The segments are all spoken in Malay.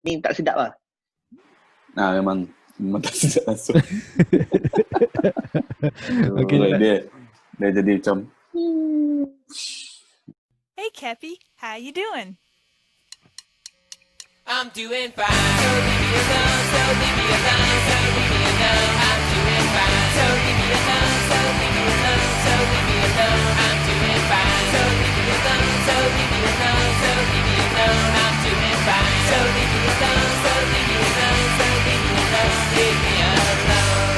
Ni tak sedap lah. Memang tak sedap langsung. Okay, Dia jadi macam Hey, Cappy, how you doing? I'm doing fine. So leave me alone. So leave me alone. So leave me alone. I'm doing fine. So leave me alone. So leave me alone. So leave me alone. I'm doing fine. So leave me alone. So leave me alone. So leave me alone. I'm doing fine. So leave me alone. So leave me alone. So leave me alone. Leave me alone.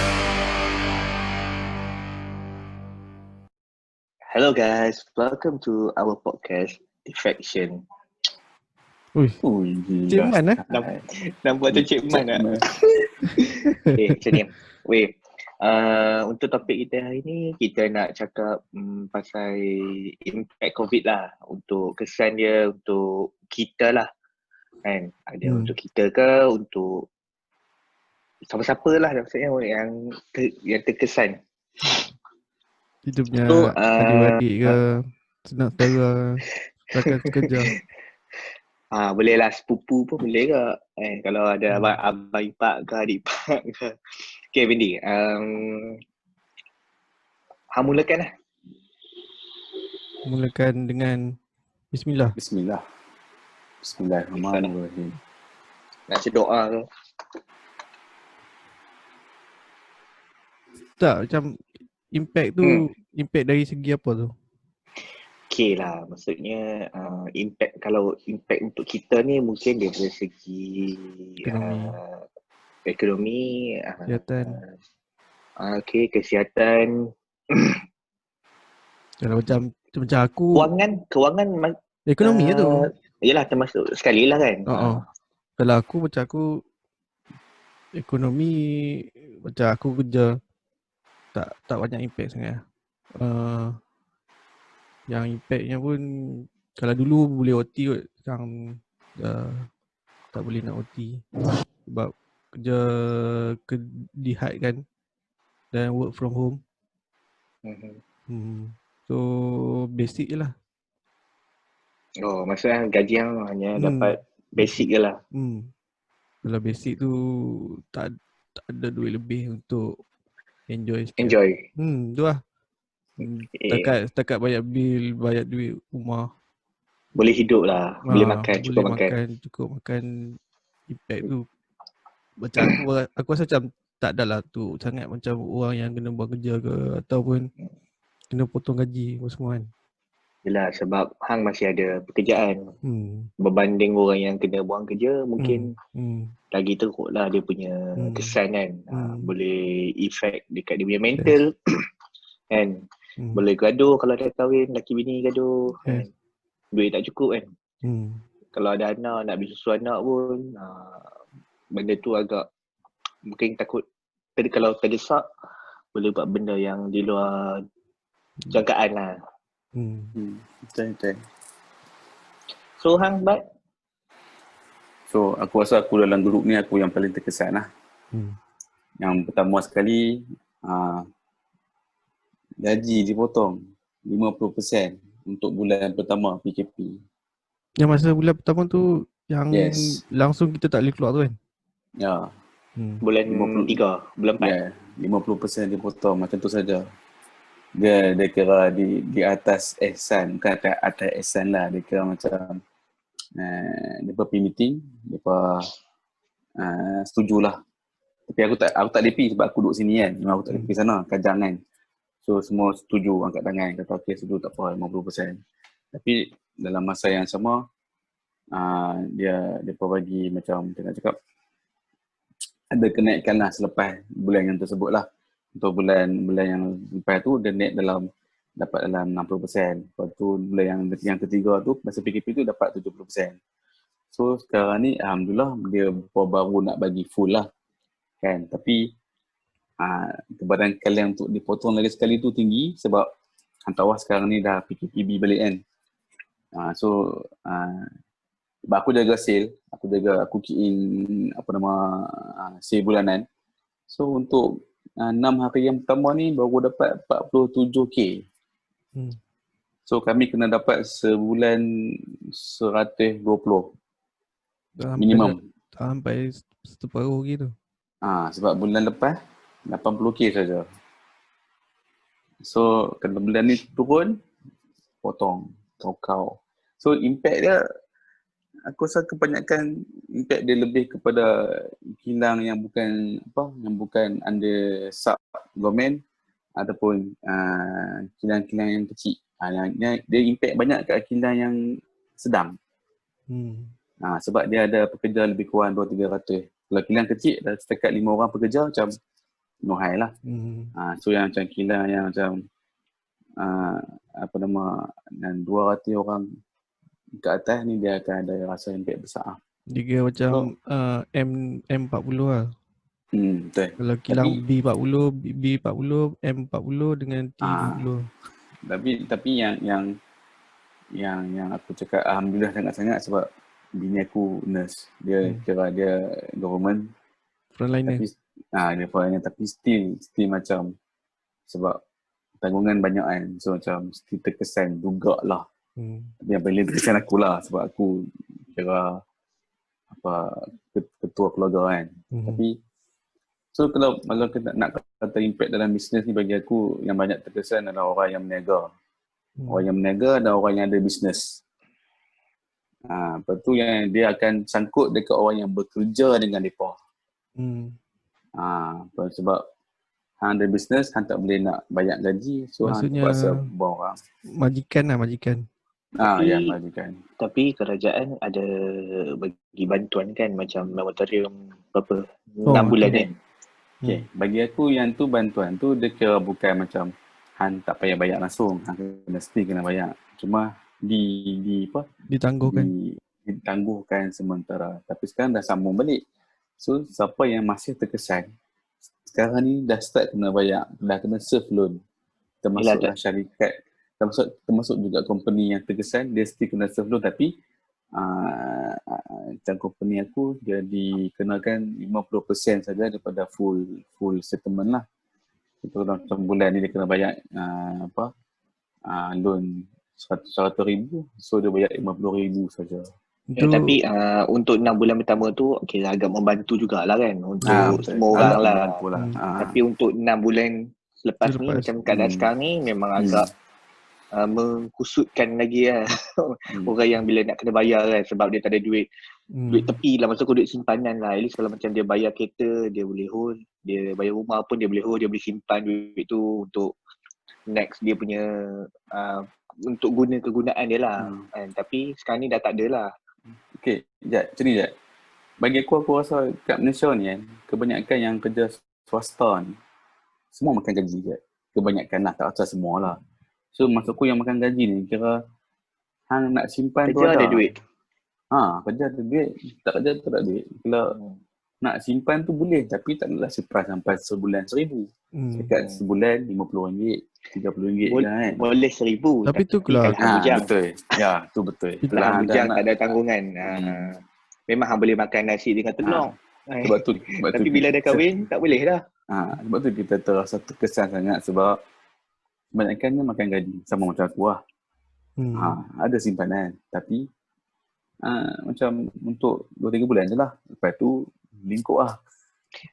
Hello guys, welcome to our podcast, Defection. Cik Man Nampak macam Cik Man tak? Macam ni. Untuk topik kita hari ni, kita nak cakap pasal impact COVID lah. Untuk kesan dia untuk kita lah. Kan? Ada untuk kita ke, untuk siapa-siapa lah maksudnya yang terkesan. Kita punya adik-adik ke, saudara, rakan kerja. Boleh lah, sepupu pun boleh ke. Kalau ada abang ipar ke, adik ipar ke. Okay, Bendy. Mulakan lah. Mulakan dengan Bismillah. Bismillahirrahmanirrahim. Nak baca doa ke? Tak, macam impact tu, impact dari segi apa tu? Okay lah, maksudnya kalau impact untuk kita ni mungkin dari segi ekonomi, kesihatan. Kesihatan. Kalau macam aku, kewangan ekonomi tu. Yelah, termasuk sekali lah kan. Kalau aku ekonomi, macam aku kerja tak banyak impact sangat. Yang impactnya pun, kalau dulu boleh OT kot, sekarang tak boleh nak OT sebab kerja dihad kan, dan work from home. So basic je lah. Maksudnya gaji yang hanya dapat basic je lah. Kalau basic tu tak ada duit lebih untuk enjoy sikit. Tu lah. Setakat bayar bil, bayar duit rumah. Boleh hidup lah, boleh makan, cukup makan. Impact tu macam aku rasa macam tak adalah tu sangat macam orang yang kena buang kerja ke, ataupun kena potong gaji semua kan. Yelah, sebab hang masih ada pekerjaan. Berbanding orang yang kena buang kerja, mungkin lagi teruk lah dia punya kesan kan. Boleh effect dekat dia punya mental. Kan. Boleh gaduh kalau dah kahwin, laki bini gaduh. Kan. Duit tak cukup kan. Kalau ada anak, nak beli susu anak pun, benda tu agak mungkin takut. Kalau terdesak, boleh buat benda yang di luar jangkaan lah. Betul. So hang Bat? So aku rasa aku dalam grup ni aku yang paling terkesan lah. Yang pertama sekali, gaji dipotong 50% untuk bulan pertama PKP. Yang masa bulan pertama tu yang langsung kita tak boleh keluar tu kan? Ya. Bulan 3, bulan 4. Ya, 50% dipotong macam tu saja. Dia kira di atas ihsan, bukan atas ihsan lah. Dia kira macam dia pergi meeting, dia setujulah. Tapi aku tak DP sebab aku duduk sini kan. Memang aku tak DP sana, Kajang kan. So semua setuju angkat tangan, kata okey setuju tak apa 50%. Tapi dalam masa yang sama dia bagi macam nak cakap ada kenaikan lah selepas bulan yang tersebut lah. Untuk bulan yang lepas tu dia naik dapat dalam 60%. Lepas tu bulan yang ketiga tu masa PKP tu dapat 70%. So sekarang ni alhamdulillah dia baru nak bagi full lah kan. Tapi kebadan kalian untuk dipotong lagi sekali tu tinggi sebab hantawas sekarang ni dah PKPB balik kan. So sebab aku jaga sale, aku key in sale bulanan. So untuk 6 hari yang pertama ni baru dapat 47k. So kami kena dapat sebulan 120 minimum. sampai separuh gitu. Sebab bulan lepas 80k saja. So kalau bulan ni turun, potong, kau. So impact dia, aku rasa kebanyakan impact dia lebih kepada kilang yang bukan under sub government ataupun kilang-kilang yang kecil. Dia impact banyak kat kilang yang sedang. Sebab dia ada pekerja lebih kurang 200-300. Kalau kilang kecil dah setakat 5 orang pekerja macam no high lah. So yang macam kilang yang macam dan 200 orang ke atas ni dia akan ada rasa impact besar. Dia kira macam M40 lah. Betul. Kalau kilang B40, B40, M40 dengan T40. Tapi yang aku cakap alhamdulillah sangat-sangat sebab bini aku nurse. Dia kira dia government frontliner. Dia frontliner tapi still macam sebab tanggungan banyak kan. So macam still terkesan jugalah. Tapi yang paling terkesan aku lah sebab aku kira ketua keluarga kan. Tapi so kalau kita nak kata impact dalam bisnes ni, bagi aku yang banyak terkesan adalah orang yang berniaga. Orang yang berniaga dan orang yang ada bisnes. Lepas tu yang dia akan sangkut dekat orang yang bekerja dengan mereka. Sebab hang ada bisnes, hang tak boleh nak bayar gaji. So maksudnya, hang terpaksa buang orang. Majikan. Tapi kerajaan ada bagi bantuan kan, macam moratorium berapa 6 bulan kan. Okay. Bagi aku yang tu bantuan tu dia kira bukan macam hang tak payah bayar langsung, hang mesti kena bayar. Cuma ditangguhkan sementara. Tapi sekarang dah sambung balik. So siapa yang masih terkesan sekarang ni dah start kena bayar, dah kena serve loan. Termasuklah syarikat, termasuk juga company yang terkesan dia still kena serve loan, tapi macam company aku dia dikenakan 50% saja daripada full settlement lah. Itu dalam bulan ni dia kena bayar loan 100,000, so dia bayar 50,000 saja. Tapi untuk 6 bulan pertama tu agak membantu jugalah kan untuk semua orang lah. Tapi untuk 6 bulan selepas ni macam keadaan sekarang ni memang agak mengkusutkan lagi lah. Orang yang bila nak kena bayar kan, sebab dia tak ada duit tepi lah, maksud aku duit simpanan lah. At least kalau macam dia bayar kereta dia boleh hold, dia bayar rumah pun dia boleh hold, dia boleh simpan duit tu untuk next dia punya untuk kegunaan dia lah. Tapi sekarang ni dah tak ada lah. Okay, Jad. Bagi aku rasa kat Malaysia ni kan, kebanyakan yang kerja swasta ni semua makan gaji je. Kebanyakan lah, tak rasa semua lah. So maksud aku yang makan gaji ni kira hang nak simpan kerja tu ada duit. Kerja ada duit, tak kerja tak ada duit. Kalau nak simpan tu boleh, tapi tak naklah simpan sampai sebulan 1,000. Dekat sebulan RM50, RM30 kan. Boleh 1,000. Tapi tu kalau betul. Ya, tu betul. Kalau bujang tak ada tanggungan. Memang hang boleh makan nasi dengan telur. Sebab tu tapi bila dah kahwin tak boleh dah. Sebab tu kita terasa terkesan sangat sebab kebanyakannya makan gaji sama macam aku lah. Ada simpanan tapi macam untuk 2-3 bulan je lah. Lepas tu lingkup lah.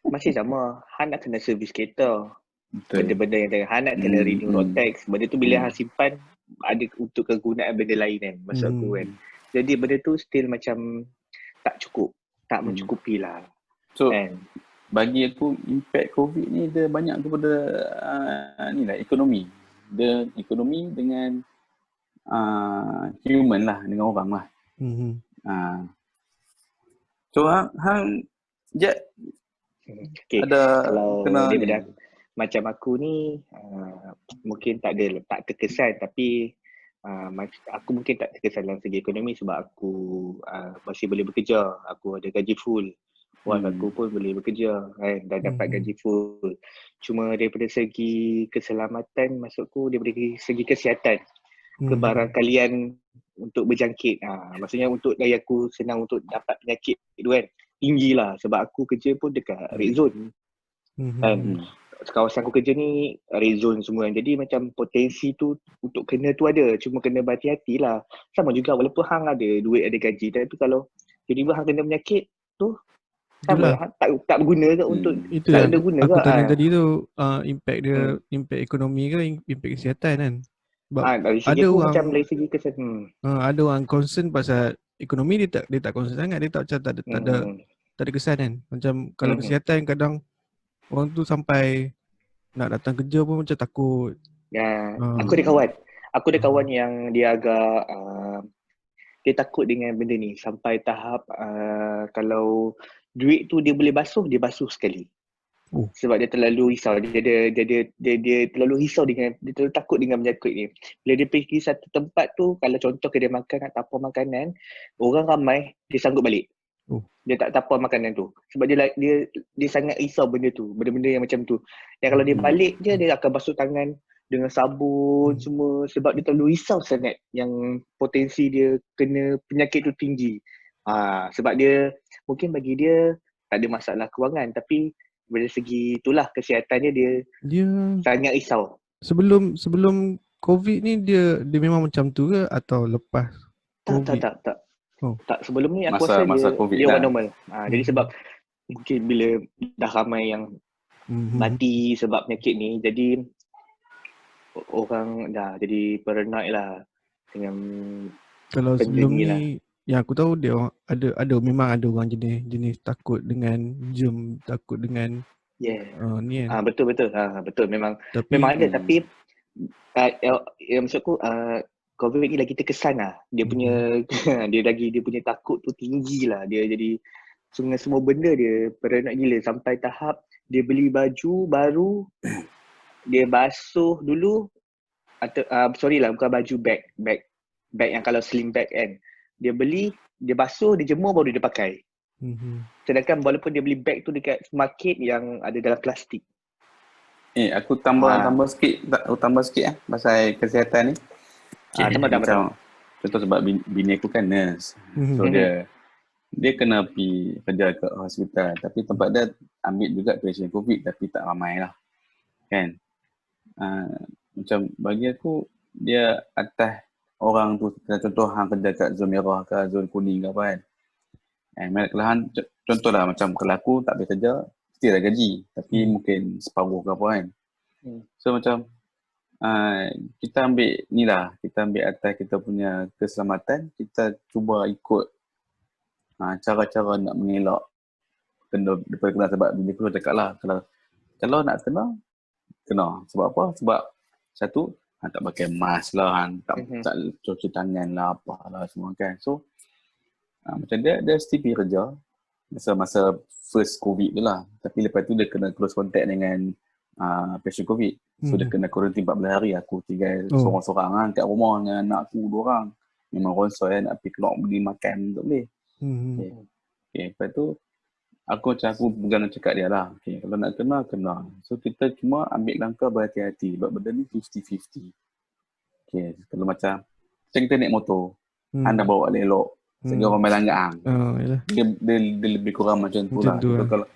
Masih sama. Han nak kena servis kereta. Benda-benda yang Han nak kena renew road tax. Benda tu bila Han simpan ada untuk kegunaan benda lain kan. Maksud aku kan. Jadi benda tu still macam tak cukup. Tak mencukupi lah. So bagi aku impact COVID ni dia banyak kepada ni lah ekonomi. Dia ekonomi dengan human lah, dengan orang lah. So hang ada kalau kena daripada macam aku ni mungkin tak terkesan, tapi aku mungkin tak terkesan dalam segi ekonomi sebab aku masih boleh bekerja. Aku ada gaji full. Wife aku pun boleh bekerja kan, dan dapat gaji full. Cuma daripada segi keselamatan, maksudku daripada segi kesihatan, kebarangkalian untuk berjangkit. Maksudnya untuk daya aku senang untuk dapat penyakit tu kan, tinggi lah. Sebab aku kerja pun dekat red zone. Kan? Kawasan aku kerja ni red zone semua. Jadi macam potensi tu untuk kena tu ada. Cuma kena berhati-hati lah. Sama juga walaupun hang ada duit, ada gaji. Tapi kalau tiba-tiba hang kena penyakit, tu sama tak berguna ke untuk itu tak yang ada guna aku ke? tanya tadi tu, impact dia, impact ekonomi ke impact kesihatan kan? Sebab dari segi ada aku orang macam dari segi kesihatan. ada orang concern pasal ekonomi, dia tak concern sangat, dia tak macam tak ada kesan kan. Macam kalau kesihatan kadang orang tu sampai nak datang kerja pun macam takut. Aku ada kawan yang dia agak dia takut dengan benda ni sampai tahap kalau duit tu dia boleh basuh, dia basuh sekali. Sebab dia terlalu risau, dia terlalu risau dia terlalu takut dengan penyakit ni. Bila dia pergi satu tempat tu, kalau contoh kedai makan atau apa makanan, orang ramai, dia sanggup balik. Dia tak tapau makanan tu sebab dia sangat risau benda tu, benda-benda yang macam tu. Yang kalau dia balik je, dia akan basuh tangan dengan sabun semua sebab dia terlalu risau sangat yang potensi dia kena penyakit tu tinggi. Sebab dia mungkin bagi dia tak ada masalah kewangan, tapi dari segi itulah kesihatannya dia sangat risau. Sebelum COVID ni dia memang macam tu ke atau lepas COVID? Tak, sebelum ni aku rasa dia buat normal. Jadi sebab mungkin bila dah ramai yang mati sebab penyakit ni, jadi orang dah jadi paranoid lah dengan kalau sebelum ni lah. Yang aku tahu dia ada memang ada orang jenis takut dengan germ, takut dengan ni kan. Betul memang ada, tapi maksudku COVID ni lagi terkesan lah. Dia punya dia punya takut tu tinggi lah. Dia jadi semua benda dia paranoid gila sampai tahap dia beli baju baru dia basuh dulu atau bukan baju, bag yang kalau sling bag kan. Dia beli, dia basuh, dia jemur baru dia pakai. Sedangkan walaupun dia beli bag tu dekat market yang ada dalam plastik. Aku tambah sikit pasal kesihatan ni. Macam contoh sebab bini aku kan nurse. So dia kena pergi kerja kat hospital, tapi tempat dia ambil juga patient COVID tapi tak ramai lah. Kan? Macam bagi aku dia atas orang tu, contoh hang kerja kat zon merah ke zon kuning ke apa kan. Kelahan contohlah macam kalau aku tak boleh kerja, mesti ada gaji, tapi mungkin separuh ke apa kan. So macam kita ambil atas kita punya keselamatan, kita cuba ikut cara-cara nak mengelak daripada kena. Sebab bila aku cakap lah, kalau nak kena. Sebab apa? Sebab satu, tak pakai mask lah, tak cuci tangan lah, apalah semua kan. So macam dia still pergi kerja masa first COVID tu lah. Tapi lepas tu dia kena close contact dengan patient COVID. So dia kena quarantine 14 hari. Aku tinggal sorang-sorang kat rumah dengan anak aku 2 orang. Memang ronsoi nak pergi keluar beli makan tak boleh. Lepas tu aku pegang cakap dia lah. Kalau nak kena. So kita cuma ambil langkah berhati-hati. Sebab benda ni 50-50. Kalau macam kita naik motor, anda bawa elok. Sehingga orang main langgar hang. Dia lebih kurang macam tu lah. Kalau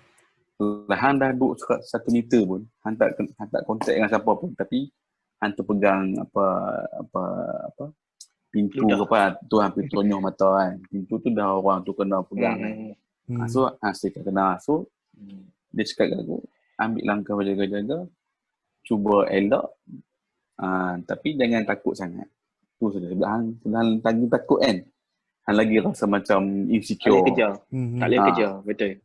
hang dah duduk 1 meter pun, hang tak kontak dengan siapa pun, tapi hang tu pegang apa pintu ke apa tu, hampir tonyoh mata kan. Pintu tu dah orang tu kena pegang kan. So asyik kena. So dia cakap kat aku, ambil langkah berjaga-jaga, cuba elak, tapi jangan takut sangat. Tu saja. Sebab hang lagi takut kan, hang lagi rasa macam insecure. Tak boleh kerja. Betul.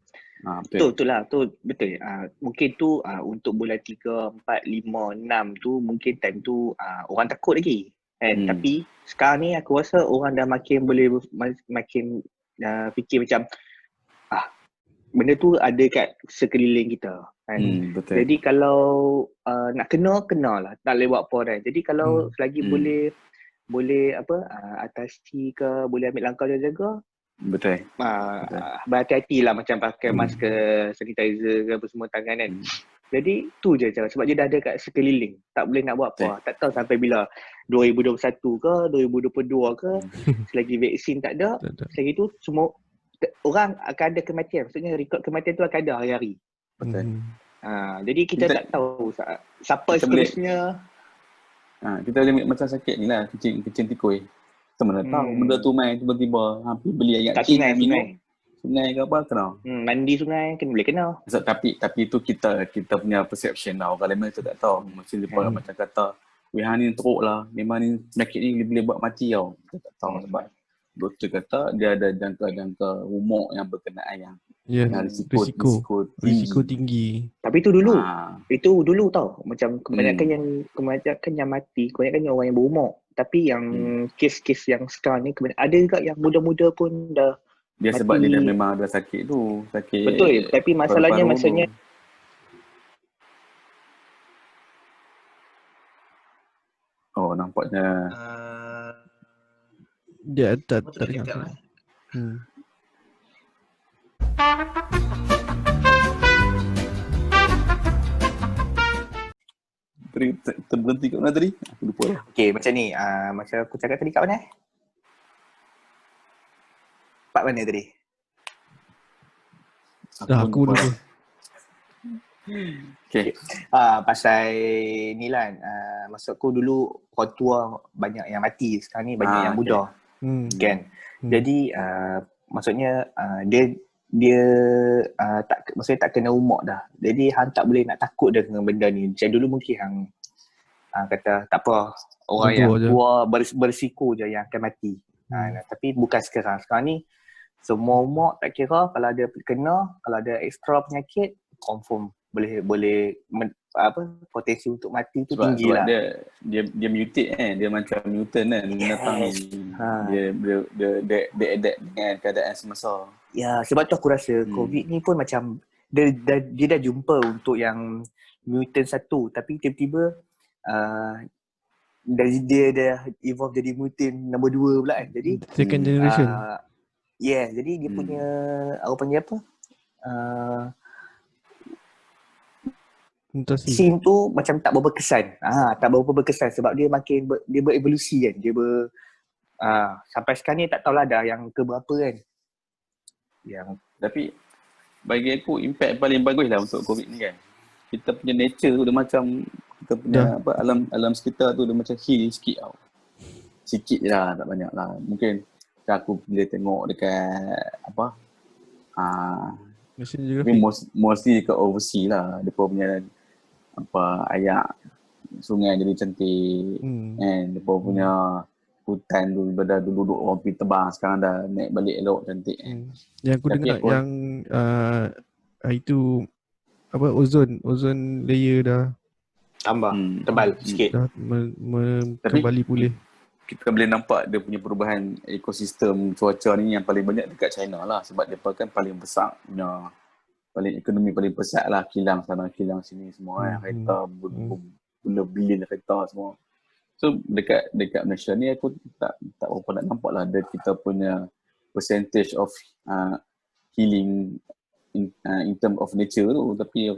Itulah tu betul. Mungkin tu untuk bulan 3, 4, 5, 6 tu mungkin time tu orang takut lagi kan. Tapi sekarang ni aku rasa orang dah makin boleh makin fikir macam benda tu ada kat sekeliling kita kan. Betul. Jadi kalau nak kena lah, tak boleh buat apa kan. Jadi kalau selagi boleh atasi ke, boleh ambil langkah jaga. Betul. Berhati-hati lah macam pakai mask ke, sanitizer ke apa semua tangan kan. Jadi tu je cara, sebab dia dah ada kat sekeliling. Tak boleh nak buat apa. Tak tahu sampai bila 2021 ke 2022 ke selagi vaksin tak ada, selagi tu semua orang akan ada kematian. Maksudnya rekod kematian tu akan ada hari-hari. Betul. Jadi kita tak tahu siapa seterusnya. Kita boleh macam sakit ni lah, kecil tikoi. Kita mana tahu benda tu main tiba-tiba hampir beli ayat kat sungai. sungai ke apa kena. Mandi sungai kan boleh kena. Tapi tu kita punya perception lah. Orang lain macam tak tahu. Macam dia macam kata, weh hang ni teruk lah. Memang ni penyakit ni boleh buat mati tau. Kita tak tahu sebab doktor kata dia ada jangka umur yang berkenaan yang risiko tinggi. Tapi itu dulu tau. Macam kebanyakan yang mati, kebanyakan yang orang yang berumur. Tapi yang kes-kes yang sekarang ni ada juga yang muda-muda pun dah dia mati. Sebab dia dah memang ada sakit tu. Betul, tapi masalahnya maksudnya nampaknya dia tak dengar. Terberhenti kat mana tadi? Aku lupa lah. Okay, macam ni. Macam aku cakap tadi kat mana? Part mana tadi? Aku lupa. Okay. Pasal ni lah. Maksud aku dulu orang tua banyak yang mati. Sekarang ni banyak yang muda. Kan? Jadi maksudnya dia maksudnya tak kena umur dah. Jadi hang tak boleh nak takut dah dengan benda ni. Macam dulu mungkin hang kata tak apa, orang yang tua berisiko je yang akan mati. Tapi bukan sekarang. Sekarang ni semua umur tak kira, kalau ada kena, kalau ada extra penyakit, confirm boleh potensi untuk mati tu tinggi lah. Dia mutate kan, dia macam mutant kan, binatang ni. Dia adapt dengan keadaan semasa. Ya, sebab tu aku rasa COVID ni pun macam dia dah jumpa untuk yang mutant satu, tapi tiba-tiba dia dah evolve jadi mutant nombor 2 pula kan. Jadi second generation. Jadi dia punya apa panggil apa? Scene tu macam tak berapa kesan. Tak berapa berkesan sebab dia makin dia berevolusi kan. Sampai sekarang ni tak tahulah dah yang keberapa kan. Tapi bagi aku impact paling bagus lah untuk COVID ni kan. Kita punya nature tu dia macam kita punya alam sekitar tu dia macam heal sikit tau. Sikit je lah, tak banyak lah. Mungkin aku bila tengok dekat mostly dekat overseas lah. Dia punya ayak sungai jadi cantik and dia punya hutan dulu duduk orang pergi tebang, sekarang dah naik balik elok cantik. Yang aku dengar yang itu ozon layer dah tambah tebal sikit, dah kembali pulih. Kita boleh nampak dia punya perubahan ekosistem cuaca ni yang paling banyak dekat China lah, sebab dia kan paling besar punya, paling ekonomi paling besar lah, kilang sana kilang sini semua kereta bilion kereta semua. So dekat Malaysia ni aku tak berapa nak nampak lah kita punya percentage of healing in term of nature tu, tapi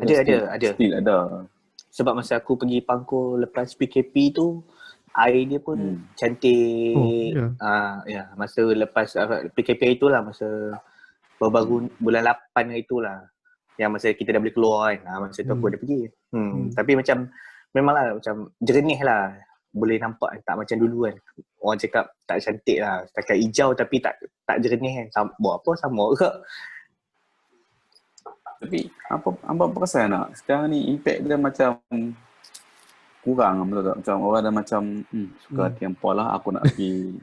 still ada. Sebab masa aku pergi Pangkor lepas PKP tu, air dia pun cantik. Masa lepas PKP itulah, masa baru bulan 8 itulah yang masa kita dah boleh keluar kan. Masa tu aku ada pergi. Tapi macam memanglah macam jernih lah. Boleh nampak tak macam dulu kan. Orang cakap tak cantik lah, setakat hijau tapi tak jernih kan. Buat apa sama ke? Tapi apa perasan nak? Sekarang ni impact dia macam kurang, betul tak? Macam orang dah macam suka hati hampa lah, aku nak pergi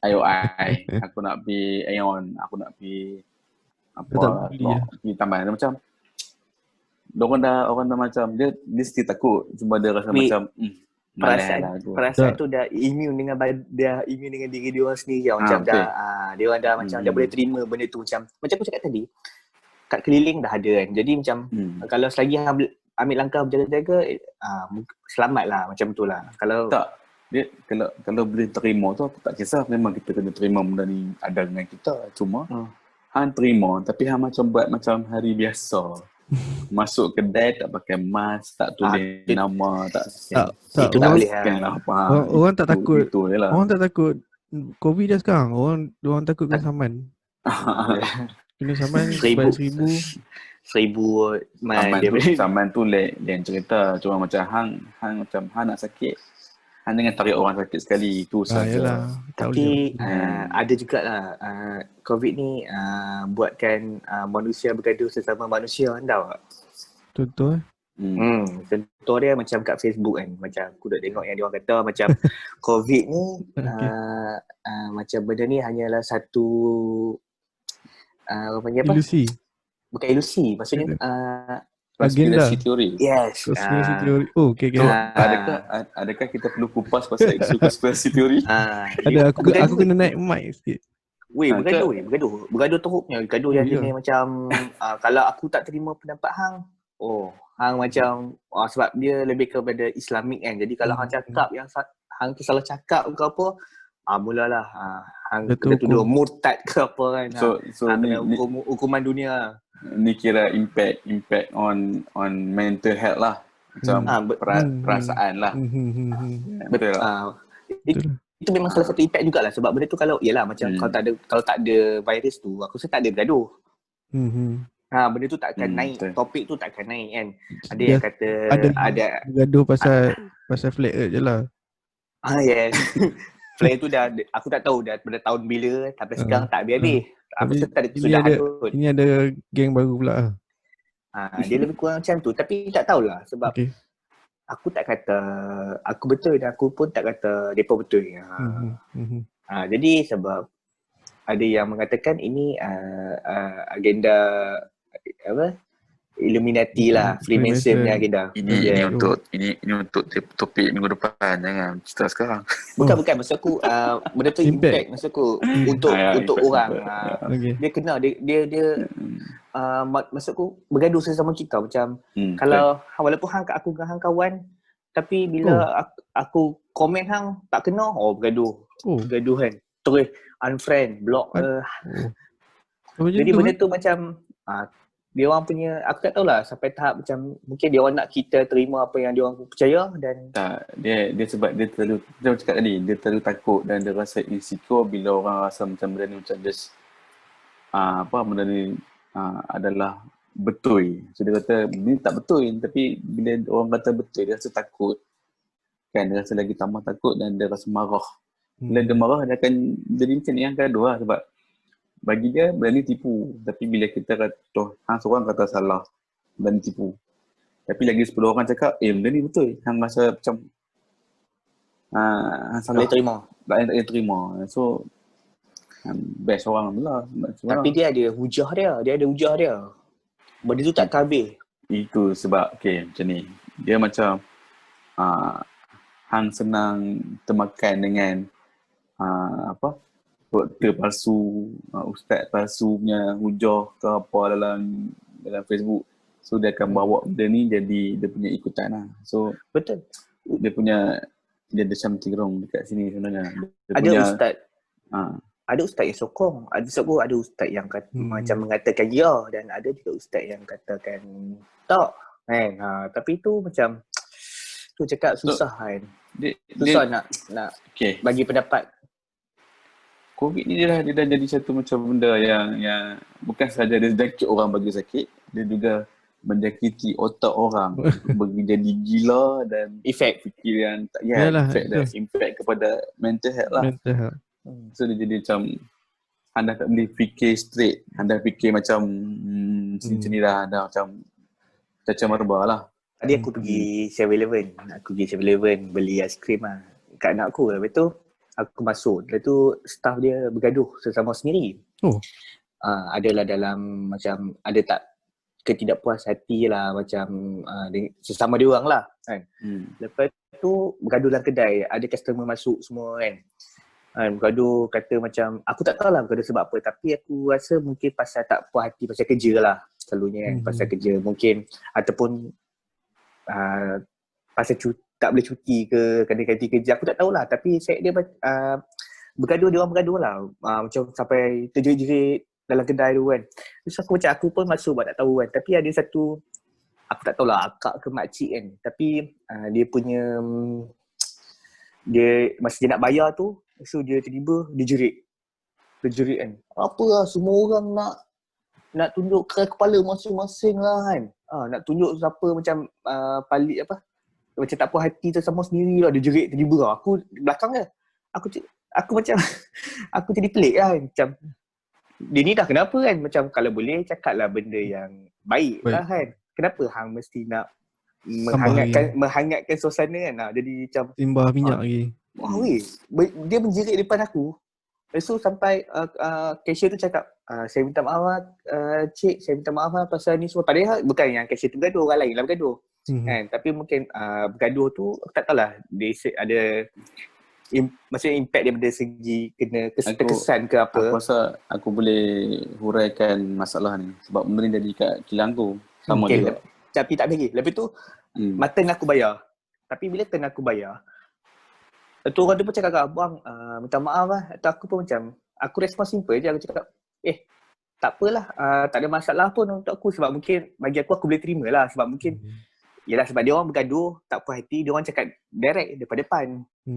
IOI, aku nak pergi Aeon, aku nak pergi pergi Taman. Dia macam orang dah macam dia still takut, cuma dia rasa macam perasaan tu dah immune dengan diri dia orang sendiri. Macam dia orang dah macam dah boleh terima benda tu. Macam aku cakap tadi, kat keliling dah ada kan. Jadi macam kalau selagi ambil langkah berjaga-jaga, selamat lah, macam tu lah. Kalau kalau boleh terima tu, aku tak kisah. Memang kita kena terima benda ni ada dengan kita. Cuma hang terima, tapi hang macam buat macam hari biasa. Masuk kedai tak pakai mask, tak tulis nama, tak itu tak boleh lah. Orang tak takut. Orang tak takut COVID dah sekarang. Orang takutkan saman. Kena saman bayar 1,000. Saman tu lain cerita. Cuma macam hang nak sakit, hang dengan tarik orang sakit sekali itu saja. Yalah. Tapi ada jugalah COVID ni buatkan manusia bergaduh sesama manusia, anda tak? Betul. Contoh dia macam kat Facebook kan, macam aku dah tengok yang diorang kata macam COVID ni macam benda ni hanyalah satu orang panggil apa? Ilusi. Bukan ilusi, maksudnya agenda. Konspirasi teori. yes. Konspirasi teori. Oh, okay. So, adakah kita perlu kupas pasal isu konspirasi teori? Ada, aku kena naik mic sikit. Bergaduh teruknya. Bergaduh yang jenis macam kalau aku tak terima pendapat hang, hang macam sebab dia lebih kepada Islamik kan. Jadi kalau hang cakap yang hang tu salah cakap ke apa, mulalah hang kena tuduh murtad ke apa kan. So ni hukuman dunia. Ni kira impact on mental health lah. Macam perasaan lah. Betul lah. Itu memang salah satu impact jugalah sebab benda tu kalau macam kalau tak ada virus tu, aku rasa tak ada bergaduh. Benda tu tak akan naik, topik tu tak akan naik kan. Ada yang kata ada bergaduh pasal flat earth je lah. Yes. Flat tu dah aku tak tahu dah pada tahun bila sampai sekarang tak habis-habis. Aku rasa tak ada kesudahan kot. Ini ada geng baru pula. Dia lebih kurang macam tu tapi tak tahulah sebab aku tak kata aku betul dan aku pun tak kata depa betul. Jadi sebab ada yang mengatakan ini agenda apa? Illuminati lah, Freemason punya agenda. Ini untuk topik minggu depan, jangan cerita sekarang. Bukan maksud aku benda tu impact maksud aku untuk orang. Dia kena dia maksud aku bergaduh sesama kita macam kalau walaupun aku dengan hang kawan tapi bila aku komen hang tak kena bergaduh. Bergaduh kan. Terus unfriend, block. Jadi benda tu macam dia orang punya, aku tak tahulah sampai tahap macam mungkin dia orang nak kita terima apa yang dia orang percaya dan dia sebab dia terlalu, macam cakap tadi, dia terlalu takut dan dia rasa insecure bila orang rasa macam benda ni macam just benda ni adalah betul. So dia kata ni tak betul, tapi bila orang kata betul dia rasa takut kan, dia rasa lagi tambah takut dan dia rasa marah. Bila dia marah dia akan jadi macam ni yang gaduh lah sebab bagi dia benda ni tipu. Tapi bila kita kata hang seorang kata salah, benda ni tipu. Tapi lagi 10 orang cakap benda ni betul, hang rasa macam hang salah, boleh terima. So best orang pula. Tapi dia ada hujah dia. Benda tu tak habis. Itu sebab macam ni. Dia macam hang senang termakan dengan doktor palsu, ustaz palsu punya hujah ke apa dalam Facebook. So dia akan bawa benda ni jadi dia punya ikutan lah. So betul. Dia ada something wrong dekat sini sebenarnya. Ada ustaz yang sokong. Ada ustaz yang macam mengatakan ya dan ada juga ustaz yang katakan tak. Kan? Tapi tu macam tu cakap susah kan. Susah nak bagi pendapat. COVID ni dia dah jadi satu macam benda yang bukan sahaja dia jangkit orang bagi sakit, dia juga menjangkiti otak orang jadi gila dan efek fikiran impact kepada mental health lah. So dia jadi macam anda tak boleh fikir straight, anda fikir macam sini dah anda macam caca marba lah. Tadi aku pergi 7-Eleven beli aiskrim lah kat anak aku. Lepas tu aku masuk, lepas tu staff dia bergaduh sesama sendiri. Adalah dalam macam ada tak ketidakpuas hati lah macam sesama dia orang lah kan. Lepas tu bergaduh dalam kedai, ada customer masuk semua kan. Bergaduh kata macam, aku tak tahu lah bergaduh sebab apa, tapi aku rasa mungkin pasal tak puas hati pasal kerja lah selalunya kan. Pasal kerja mungkin ataupun pasal tak boleh cuti ke ganti kerja, aku tak tahulah. Tapi dia dia orang bergaduh lah macam sampai terjerit-jerit dalam kedai tu kan. Terus aku pun masuk buat tak tahu kan. Tapi ada satu, aku tak tahulah akak ke makcik kan, tapi dia masa dia nak bayar tu, so dia tiba-tiba dia jerit kan, apa lah semua orang nak tunjuk ke kepala masing-masing lah kan. Nak tunjuk siapa macam macam tak puas hati tu sama sendiri lah. Dia jerit tiba-tiba lah. Aku belakang dia. Aku macam aku jadi pelik kan. Macam dia ni dah kenapa kan? Macam kalau boleh cakaplah benda yang baik lah kan. Kenapa hang mesti nak menghangatkan suasana kan? Jadi macam timbah minyak lagi. Wah weh, dia menjerit depan aku. So sampai cashier tu cakap, saya minta maaf cik, saya minta maaf pasal ni semua. Padahal bukan yang cashier tu bergaduh, orang lain lah bergaduh. Kan? Tapi mungkin bergaduh tu aku tak tahulah dia ada maksudnya impact daripada segi kena terkesan ke apa. Aku rasa aku boleh huraikan masalah ni sebab benda ni jadi kat kilang aku sama juga. Tapi tak lagi. Lepas tu turn aku bayar. Tapi bila turn aku bayar, tu orang tu pun cakap, abang minta maaf lah. Atau aku pun macam, aku respon simple je. Aku cakap, tak apalah, tak ada masalah pun untuk aku. Sebab mungkin bagi aku boleh terima lah. Sebab mungkin yelah sebab dia orang bergaduh, tak puas hati, dia orang cakap direct daripada depan.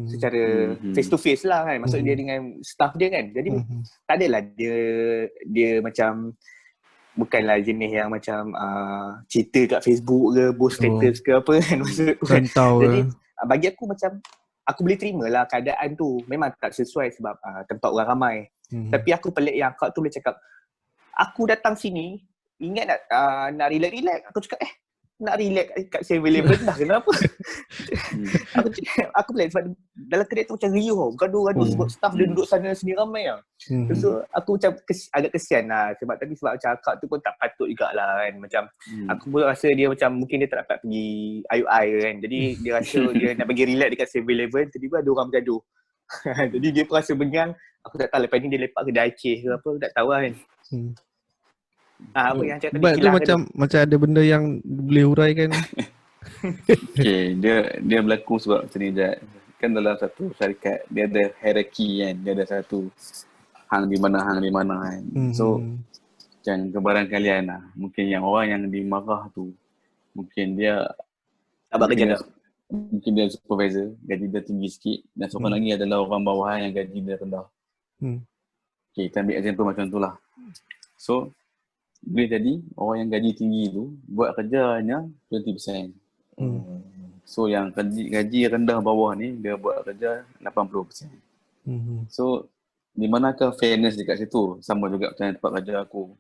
Secara face to face lah kan. Maksud dia dengan staff dia kan. Jadi tak adalah dia macam, bukanlah jenis yang macam cerita kat Facebook ke, post status ke apa kan. Maksud tu kan. Jadi bagi aku macam, aku boleh terima lah keadaan tu. Memang tak sesuai sebab tempat orang ramai. Tapi aku pelik yang kau tu boleh cakap, aku datang sini, ingat nak relax-relax. Aku cakap, nak relax kat 7-Eleven dah kenapa? Aku pelik sebab dalam kedai tu macam riuh. Gaduh-gaduh sebab staff dia duduk sana sini ramai lah. So aku macam agak kesian lah. Sebab macam akak tu pun tak patut jugalah kan. Macam aku pun rasa dia macam mungkin dia tak dapat pergi IUI kan. Jadi dia rasa dia nak pergi relax dekat 7-Eleven, tiba-tiba ada orang bergaduh. Jadi dia pun rasa bengang. Aku tak tahu lepas ni dia lepak kedai Aceh ke apa, tak tahu kan. Apa yang cakap tadi macam ada benda yang boleh huraikan. Okay, dia berlaku sebab macam ni Jad. Kan dalam satu syarikat dia ada hierarki kan. Dia ada satu hang di mana kan. So macam gambaran kalian lah. Mungkin yang orang yang dimarah tu mungkin dia abang kerja dah. Mungkin dia supervisor, gaji dia tinggi sikit. Dan seorang lagi adalah orang bawahan yang gaji dia rendah. Okay, kita ambil example macam tu lah. So boleh jadi orang yang gaji tinggi tu buat kerja hanya 20%. So yang gaji rendah bawah ni dia buat kerja 80%. So di manakah fairness dekat situ? Sama juga macam tempat kerja aku.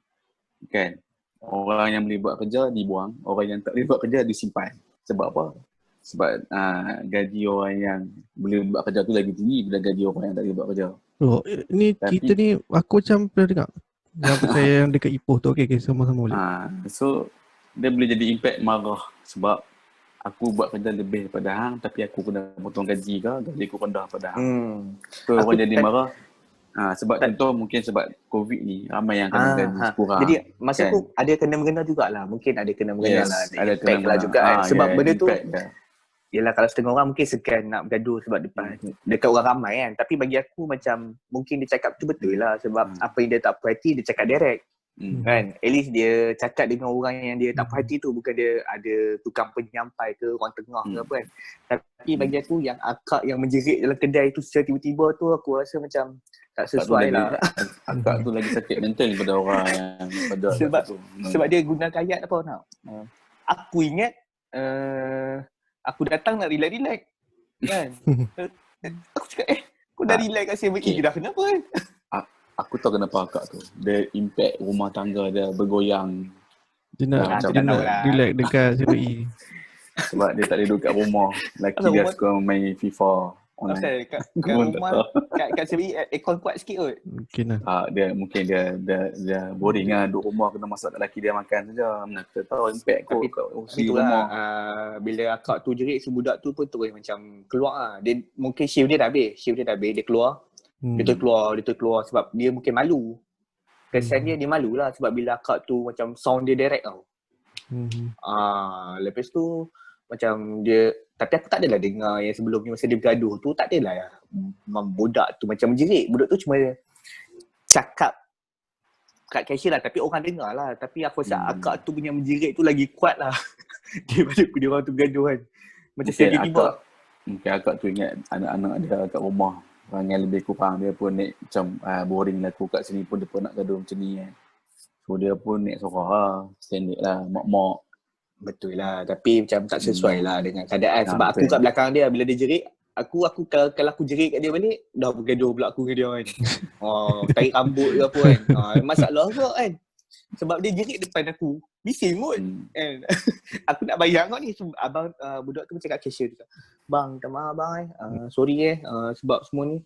Kan? Orang yang boleh buat kerja dibuang, orang yang tak boleh buat kerja disimpan. Sebab apa? Sebab gaji orang yang boleh buat kerja tu lagi tinggi daripada gaji orang yang tak boleh buat kerja. Ni cerita ni aku macam pernah dengar. Yang saya yang dekat Ipoh tu, okay, sama-sama boleh. So, dia boleh jadi impact marah sebab aku buat kerja lebih daripada hang tapi aku kena potong gaji ke, gaji aku rendah daripada hang. So, orang jadi marah. Sebab contoh mungkin sebab COVID ni, ramai yang kena gaji kurang. Jadi, maksud aku ada kena-mengena jugalah. Mungkin ada kena-mengena lah. Ada impact lah juga kan. Sebab benda tu, yelah kalau setengah orang mungkin segan nak bergaduh sebab dekat orang ramai kan. Tapi bagi aku macam mungkin dia cakap tu betul lah sebab apa yang dia tak puas hati dia cakap direct. Kan? At least dia cakap dengan orang yang dia tak puas hati tu, bukan dia ada tukang penyampai ke orang tengah ke apa kan. Tapi bagi aku yang akak yang menjerit dalam kedai tu secara tiba-tiba tu aku rasa macam tak sesuai lah. Akak tu lagi sakit mental daripada orang yang pada sebab dia gunakan ayat apa nak. Aku ingat aku datang nak relax-relax kan. Aku cakap aku dah relax kat 7-Eleven dah kenapa kan. Aku tahu kenapa akak tu. Dia impact rumah tangga dia bergoyang. Dia nak relax dekat 7-Eleven. Sebab dia tak boleh duduk kat rumah. Laki dia suka main FIFA online. Kat rumah kat 7-Eleven aircon kuat sikit kot. Mungkin lah. Mungkin dia boring lah duduk rumah kena masak lelaki dia makan saja. Mana kita tahu impact kot kat usi rumah. Bila akak tu jerit, si budak tu pun terus macam keluar lah. Dia mungkin shift dia dah habis. Dia keluar. Dia terkeluar sebab dia mungkin malu. Kesan dia malu lah sebab bila akak tu macam sound dia direct tau. Lepas tu macam dia, tapi aku tak adalah dengar yang sebelum ni masa dia bergaduh tu, tak adalah budak tu macam menjerit. Budak tu cuma cakap kat cashier lah, tapi orang dengar lah. Tapi aku rasa akak tu punya menjerit tu lagi kuat lah daripada dia orang tu bergaduh kan. Macam tiba-tiba mungkin akak tu ingat anak-anak dia kat rumah. Orang yang lebih kurang dia pun macam boring lah aku kat sini pun dia pun nak gaduh macam ni kan. So dia pun sorang lah, standard lah, mak-mak Betul lah, tapi macam tak sesuai lah dengan keadaan. Sebab aku betul. kat belakang dia, bila dia jerit, aku kalau aku jerit kat dia balik, dah bergaduh pula aku dengan dia kan. Tarik rambut ke apa kan. Masalah ke kan. Sebab dia jerit depan aku. Bising pun. Kan. Aku nak bayar kau ni. Abang budak tu cakap cashier tu. Bang, minta maaf bang sorry sebab semua ni.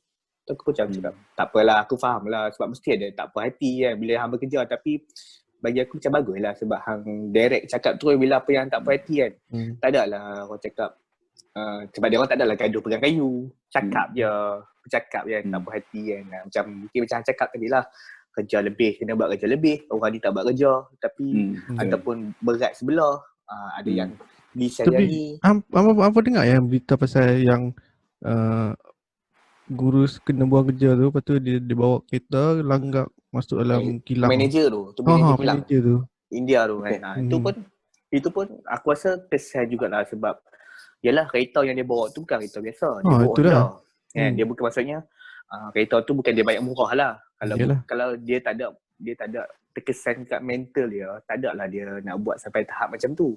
Aku pun cakap, tak apalah, aku faham lah. Sebab mesti ada tak puas hati kan bila hang bekerja. Tapi bagi aku macam bagus lah sebab hang direct cakap terus bila apa yang tak puas hati kan. Tak ada lah orang cakap sebab dia orang tak ada lah gaduh pegang kayu. Cakap je, bercakap je tak puas hati kan. Macam mungkin macam hang cakap tadi lah, kerja lebih, kena buat kerja lebih, orang ni tak buat kerja tapi ataupun berat sebelah. Ada yang di sehari-hari. Apa dengar yang berita pasal yang guru kena buang kerja tu, lepas tu dia bawa kereta langgak masuk dalam kilang. Manager tu manager kilang. Manager tu. India tu kan. Itu pun aku rasa kesian jugalah sebab yalah kereta yang dia bawa tu bukan kereta biasa. Dia bawa Honda. Kan dia bukan maksudnya kereta tu bukan dia bayar murah lah. Kalau dia tak ada terkesan kat mental dia, tak ada lah dia nak buat sampai tahap macam tu.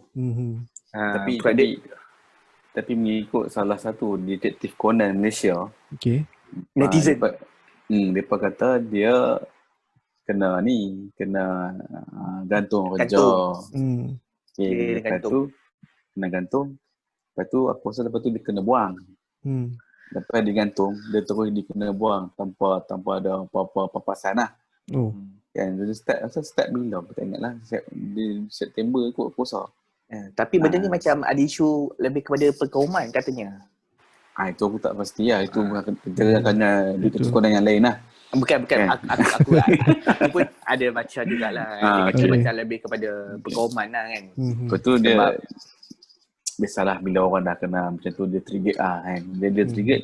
Tapi mengikut salah satu detektif Conan Malaysia, netizen mereka kata dia kena gantung kerja. Lepas tu kena gantung. Lepas tu aku rasa lepas tu dia kena buang. Lepas digantung, dia terus kena buang tanpa ada apa-apa papasan lah. Kan dia start bila aku tak ingat lah. Di September kot puasa. Tapi benda ni macam ada isu lebih kepada perkauman katanya. Itu aku tak pasti lah. Itu bukan kerana detektif Conan yang lain lah. Bukan. Aku pun ada baca jugalah. Dia macam lebih kepada perkauman lah kan. Betul dia biasalah bila orang dah kena macam tu dia trigger kan. Dia trigger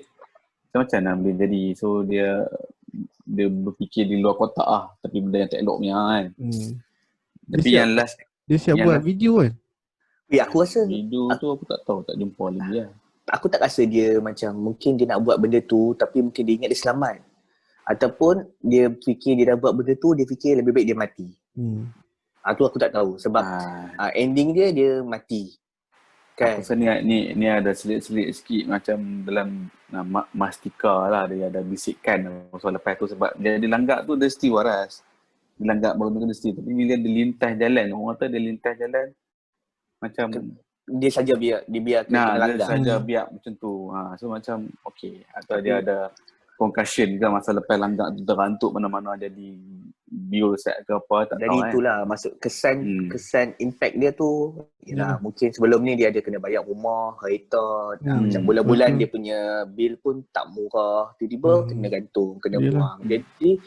macam mana boleh jadi. So dia berfikir di luar kotak tapi benda yang tak elok punya kan. Tapi yang last dia siap buat video kan. Aku rasa video tu aku tak tahu, tak jumpa lagi lah. Aku tak rasa dia macam mungkin dia nak buat benda tu tapi mungkin dia ingat dia selamat. Ataupun dia fikir dia dah buat benda tu, dia fikir lebih baik dia mati. Tu aku tak tahu sebab ending dia mati. Kan? Aku rasa ni ada selit-selit sikit macam dalam Mastika lah, dia ada bisikan soal lepas tu sebab dia langgak tu dia mesti waras. Dia langgak baru dia mesti, tapi bila dia lintas jalan, orang kata dia lintas jalan macam dia saja biar dia saja biar macam tu. So macam atau dia ada concussion ke masa lepas langgak tu terantuk mana-mana jadi bioset ke apa tak jadi tahu. Jadi itulah maksud kesan impact dia tu yalah mungkin sebelum ni dia ada kena bayar rumah, kereta, macam bulan-bulan dia punya bil pun tak murah, tiba-tiba kena gantung, kena buang. Jadi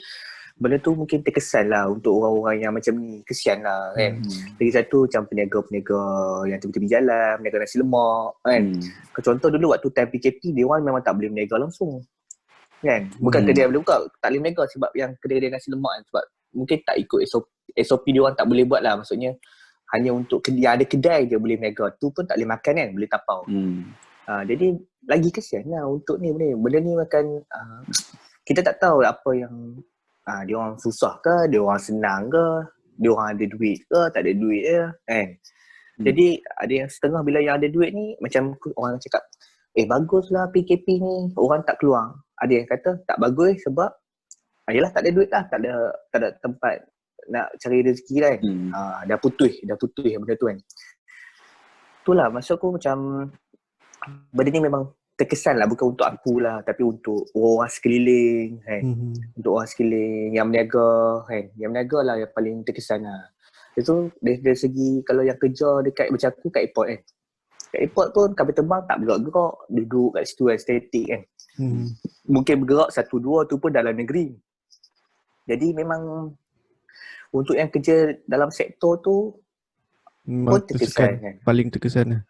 benda tu mungkin terkesan lah untuk orang-orang yang macam ni, kesian lah kan. Lagi satu macam peniaga-peniaga yang tepi-tepi jalan, peniaga nasi lemak kan. Contoh dulu waktu time PKP, dia orang memang tak boleh berniaga langsung kan. Bukan kedai boleh buka, tak boleh berniaga sebab yang kedai-kedai nasi lemak kan. Sebab mungkin tak ikut SOP dia orang tak boleh buat lah. Maksudnya hanya untuk yang ada kedai je boleh berniaga. Tu pun tak boleh makan kan, boleh tapau. Jadi lagi kesian lah untuk ni benda ni makan kita tak tahu apa yang dia orang susah ke, dia orang senang ke, dia orang ada duit ke, tak ada duit ke kan. Jadi ada yang setengah bila yang ada duit ni macam orang cakap baguslah PKP ni orang tak keluar. Ada yang kata tak bagus sebab yalah tak ada duit lah, tak ada tempat nak cari rezeki kan. Dah putus benda tu kan. Itulah maksud aku macam benda ni memang terkesan lah, bukan untuk aku lah tapi untuk orang sekeliling kan. Untuk orang sekeliling yang berniaga kan. Yang berniaga lah yang paling terkesan lah. Itu dari segi kalau yang kerja dekat macam aku kat airport kan. Kat airport pun kapal terbang tak bergerak-gerak, duduk kat situ kan, statik kan. Mungkin bergerak 1-2 tu pun dalam negeri. Jadi memang untuk yang kerja dalam sektor tu pun terkesan kan. Paling terkesan lah.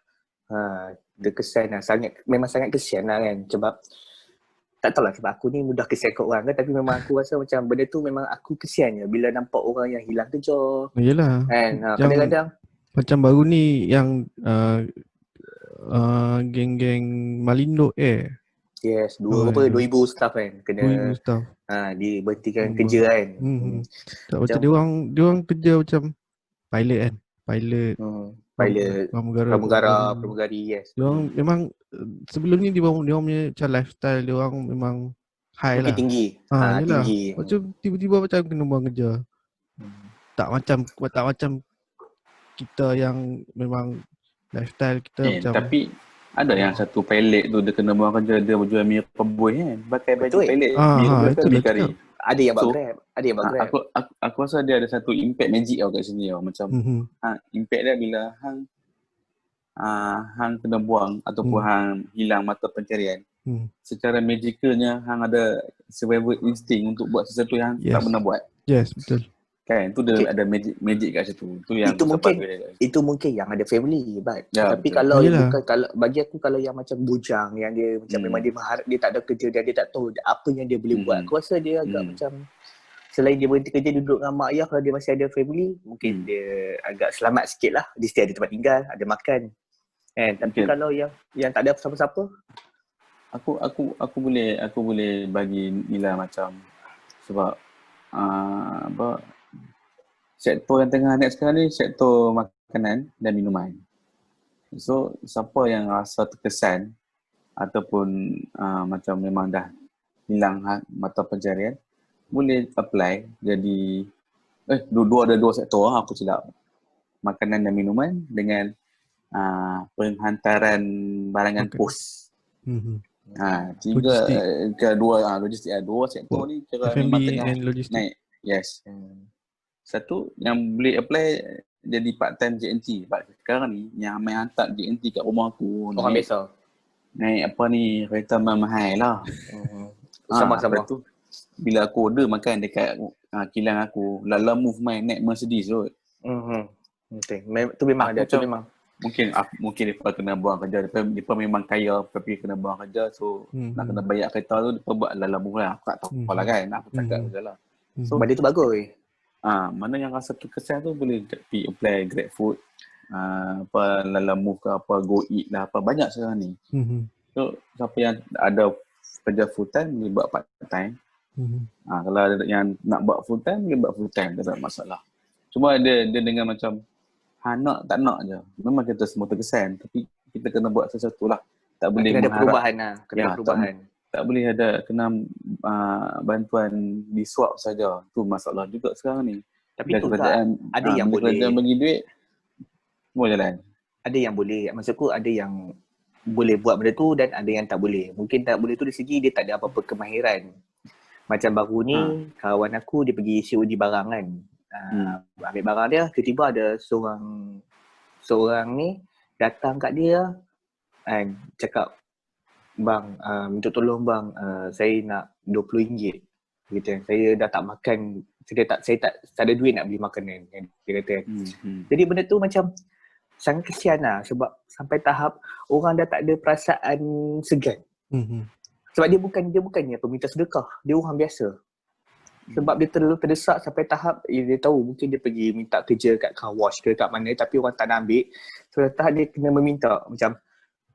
Terkesan lah, memang sangat kesian lah kan. Sebab tak tahulah sebab aku ni mudah kesian kat orang kan, tapi memang aku rasa macam benda tu memang aku kesian je bila nampak orang yang hilang kerja. Yelah kan. Kadang-kadang macam baru ni yang geng-geng Malindo yes, 2,000 staff kan kena 2,000 staff diberhentikan kerja kan. Tak macam dia orang kerja macam pilot kan. Pilot pilot, pramugari, yes. Diorang memang sebelum ni diorang punya macam lifestyle diorang memang high Bukit lah. tinggi. Yelah. Tinggi. Macam tiba-tiba macam kena buang kerja. Tak macam kita yang memang lifestyle kita macam. Tapi ada yang satu pilot tu dia kena buang kerja, dia berjual mi rebus kan. Pakai baju pilot, mi rebus kan mi kari. Ada yang buat Grab. Aku rasa dia ada satu impact magic kat sini macam impact dia bila hang kena buang ataupun hang hilang mata pencarian. Secara magicalnya hang ada survival instinct untuk buat sesuatu yang tak pernah buat. Yes, betul. Kan tu dia ada magic kat situ. Tu yang itu mungkin yang ada family tapi kalau bukan, kalau bagi aku kalau yang macam bujang yang dia macam memang dia tak ada kerja dan dia tak tahu apa yang dia boleh buat, aku rasa dia agak macam selain dia berhenti kerja duduk dengan mak ayah, kalau dia masih ada family mungkin dia agak selamat sikit lah, dia still ada tempat tinggal, ada makan kan. Tapi kalau yang tak ada siapa-siapa, aku boleh bagi nilai macam sebab sektor yang tengah naik sekarang ni sektor makanan dan minuman. So siapa yang rasa terkesan ataupun macam memang dah hilang mata pencarian, boleh apply jadi ada dua sektor aku silap. Makanan dan minuman dengan penghantaran barangan pos. Logistik. Dua sektor ni kira memang tengah naik. Yes. Satu yang boleh apply jadi part time JNT. Sebab sekarang ni yang main hantar JNT kat rumah aku orang biasa naik apa ni kereta mahal lah. Sama-sama tu bila aku order makan dekat kilang aku, Lala Move main naik Mercedes tu. Tu memang ada, tu memang mungkin dia kena buang kerja, dia memang kaya tapi kena buang kerja, so nak kena bayar kereta tu dia buat Lala Move lah. Aku tak tahu apa lah kan, aku cakap je lah. So benda tu bagus. Mana yang rasa terkesan tu boleh pergi apply GrabFood, apa Lala Move ke apa, Go Eat lah, apa banyak sekarang ni. So siapa yang ada kerja full time boleh buat part time. Kalau ada yang nak buat full time boleh buat full time, tak ada masalah. Cuma dia dengan macam nak tak nak je. Memang kita semua terkesan tapi kita kena buat sesuatu lah. Tak boleh ada perubahan lah, perubahan. Tak boleh ada kena bantuan di swap saja. Tu masalah juga sekarang ni. Tapi tu ada yang boleh kerajaan bagi duit semua jalan. Ada yang boleh, maksudku ada yang boleh buat benda tu dan ada yang tak boleh. Mungkin tak boleh tu dari segi dia tak ada apa-apa kemahiran. Macam baru ni kawan aku dia pergi COD barang kan. Ambil barang dia, tiba-tiba ada seorang ni datang kat dia and cakap, "Bang, minta tolong bang, saya nak RM20." Gitu. Saya dah tak makan, saya tak ada duit nak beli makanan, dia kata. Jadi benda tu macam sangat kesian lah sebab sampai tahap orang dah tak ada perasaan segan. Sebab dia bukannya peminta sedekah, dia orang biasa. Sebab dia terlalu terdesak sampai tahap dia tahu mungkin dia pergi minta kerja kat car wash ke kat mana tapi orang tak nak ambil. So tahap dia kena meminta macam,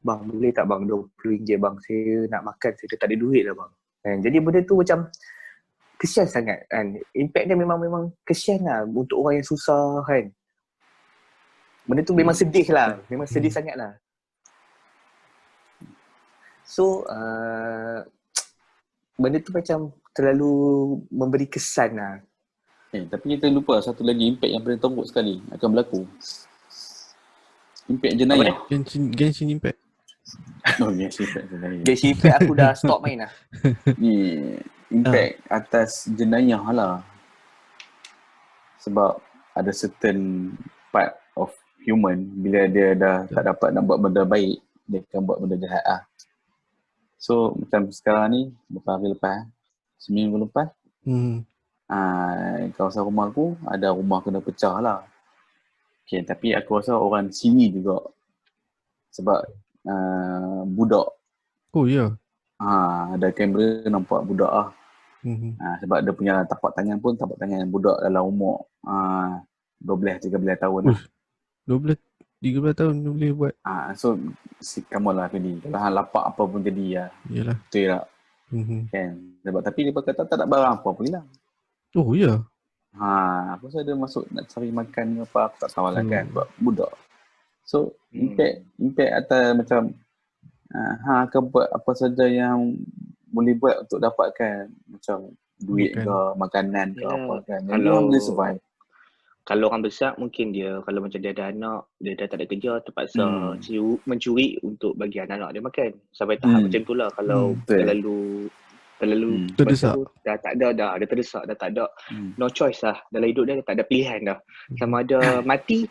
"Bang, boleh tak bang RM20 bang, saya nak makan, saya tak ada duit lah bang." Kan? Jadi benda tu macam kesian sangat kan. Impact dia memang kesian lah untuk orang yang susah kan. Benda tu memang sedih lah, memang sedih sangat lah. So benda tu macam terlalu memberi kesan lah. Tapi kita lupa satu lagi impact yang paling teruk sekali akan berlaku. Impact jenayah. Genshin Impact. Genshin Impact aku dah stop main lah. Ni impact atas jenayah lah. Sebab ada certain part of human bila dia dah tak dapat nak buat benda baik, dia akan buat benda jahat lah. So macam sekarang ni, seminggu lepas kawasan rumah aku ada rumah kena pecah lah. Okay, tapi aku rasa orang sini juga sebab budak. Oh ya. Ada kamera nampak budak lah. Sebab dia punya tapak tangan budak dalam umur 12-13 tahun lah. 12-13 tahun boleh buat. So kamu lah Fili. Kalau hang lapak apa pun jadi lah. Yalah. Betul tak? Kan? Sebab tapi dia kata tak nak barang apa pun hilang. Oh ya. Aku rasa dia masuk nak cari makan ke apa, aku tak tahu lah kan. Sebab budak. So impact atas macam hang akan buat apa saja yang boleh buat untuk dapatkan macam duit ke, makanan ke apa kan. Jadi orang boleh survive. Kalau orang besar mungkin dia kalau macam dia ada anak, dia dah tak ada kerja, terpaksa mencuri untuk bagi anak-anak dia makan. Sampai tahap macam tu lah. Kalau terlalu terdesak. Dah tak ada dah, dia terdesak, dah tak ada no choice lah. Dalam hidup dia tak ada pilihan dah. Sama ada mati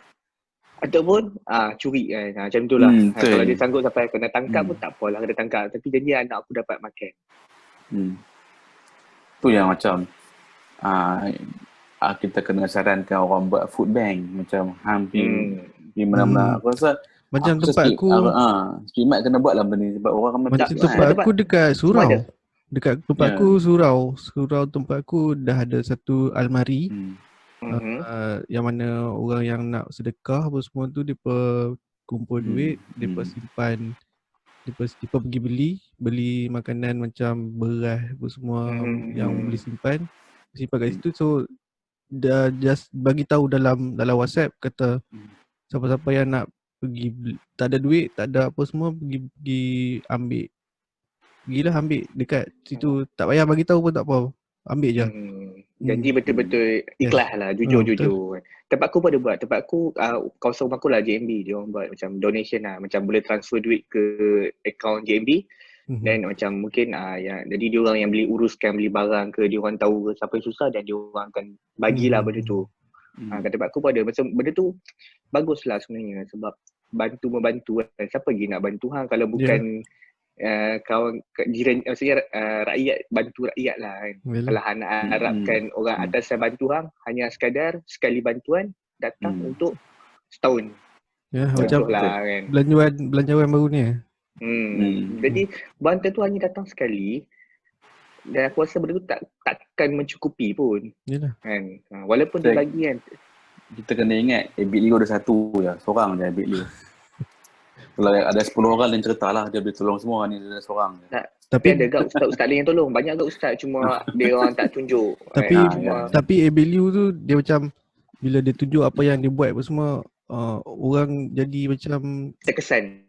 ataupun curi kan. Macam tu lah. Kalau dia sanggup sampai kena tangkap pun tak apalah kena tangkap. Tapi janji anak aku dapat makan. Tu yang macam kita kena sarankan orang buat food bank macam hampir di mana-mana. Aku rasa macam tempat aku Speedmart kena buat lah benda ni sebab orang macam tempat aku dekat surau. Dekat tempat aku surau tempat aku dah ada satu almari yang mana orang yang nak sedekah apa semua tu depa kumpul duit, depa simpan, depa pergi beli makanan macam beras apa semua yang boleh simpan kat situ. So dah just bagi tahu dalam WhatsApp kata siapa-siapa yang nak pergi tak ada duit, tak ada apa semua pergi ambil. Pergilah ambil dekat situ, tak payah bagi tahu pun tak apa. Ambil je. Jadi betul-betul ikhlas lah, jujur-jujur. Tempat aku pun ada buat. Tempat aku kawasan rumah aku lah JMB, dia orang buat macam donation lah, macam boleh transfer duit ke akaun JMB. Dan macam mungkin jadi dia orang yang beli barang ke, dia orang tahu siapa yang susah dan dia orang akan bagilah benda tu. Kat tempat aku pun ada. Macam benda tu baguslah sebenarnya sebab membantu kan. Siapa lagi nak bantu kalau bukan kawan jiran, maksudnya rakyat, bantu rakyat lah kan. Kalau nak harapkan orang atas bantu hanya sekadar sekali bantuan datang untuk setahun. Macam lah, kan. belanjawan baru ni. Jadi bantuan tu hanya datang sekali dan aku rasa benda tu takkan mencukupi pun. Yalah. Kan. Walaupun dia bagi kan. Kita kena ingat Abid Leo ada satu je, seorang je Abid Leo. Kalau ada 10 orang lain cerita lah, dia boleh tolong semua, ni ada seorang je. Tapi ada gak ustaz-ustaz lain yang tolong. Banyak gak ustaz, cuma dia orang tak tunjuk. Tapi Abid Leo tu dia macam bila dia tunjuk apa yang dia buat apa semua, orang jadi macam terkesan.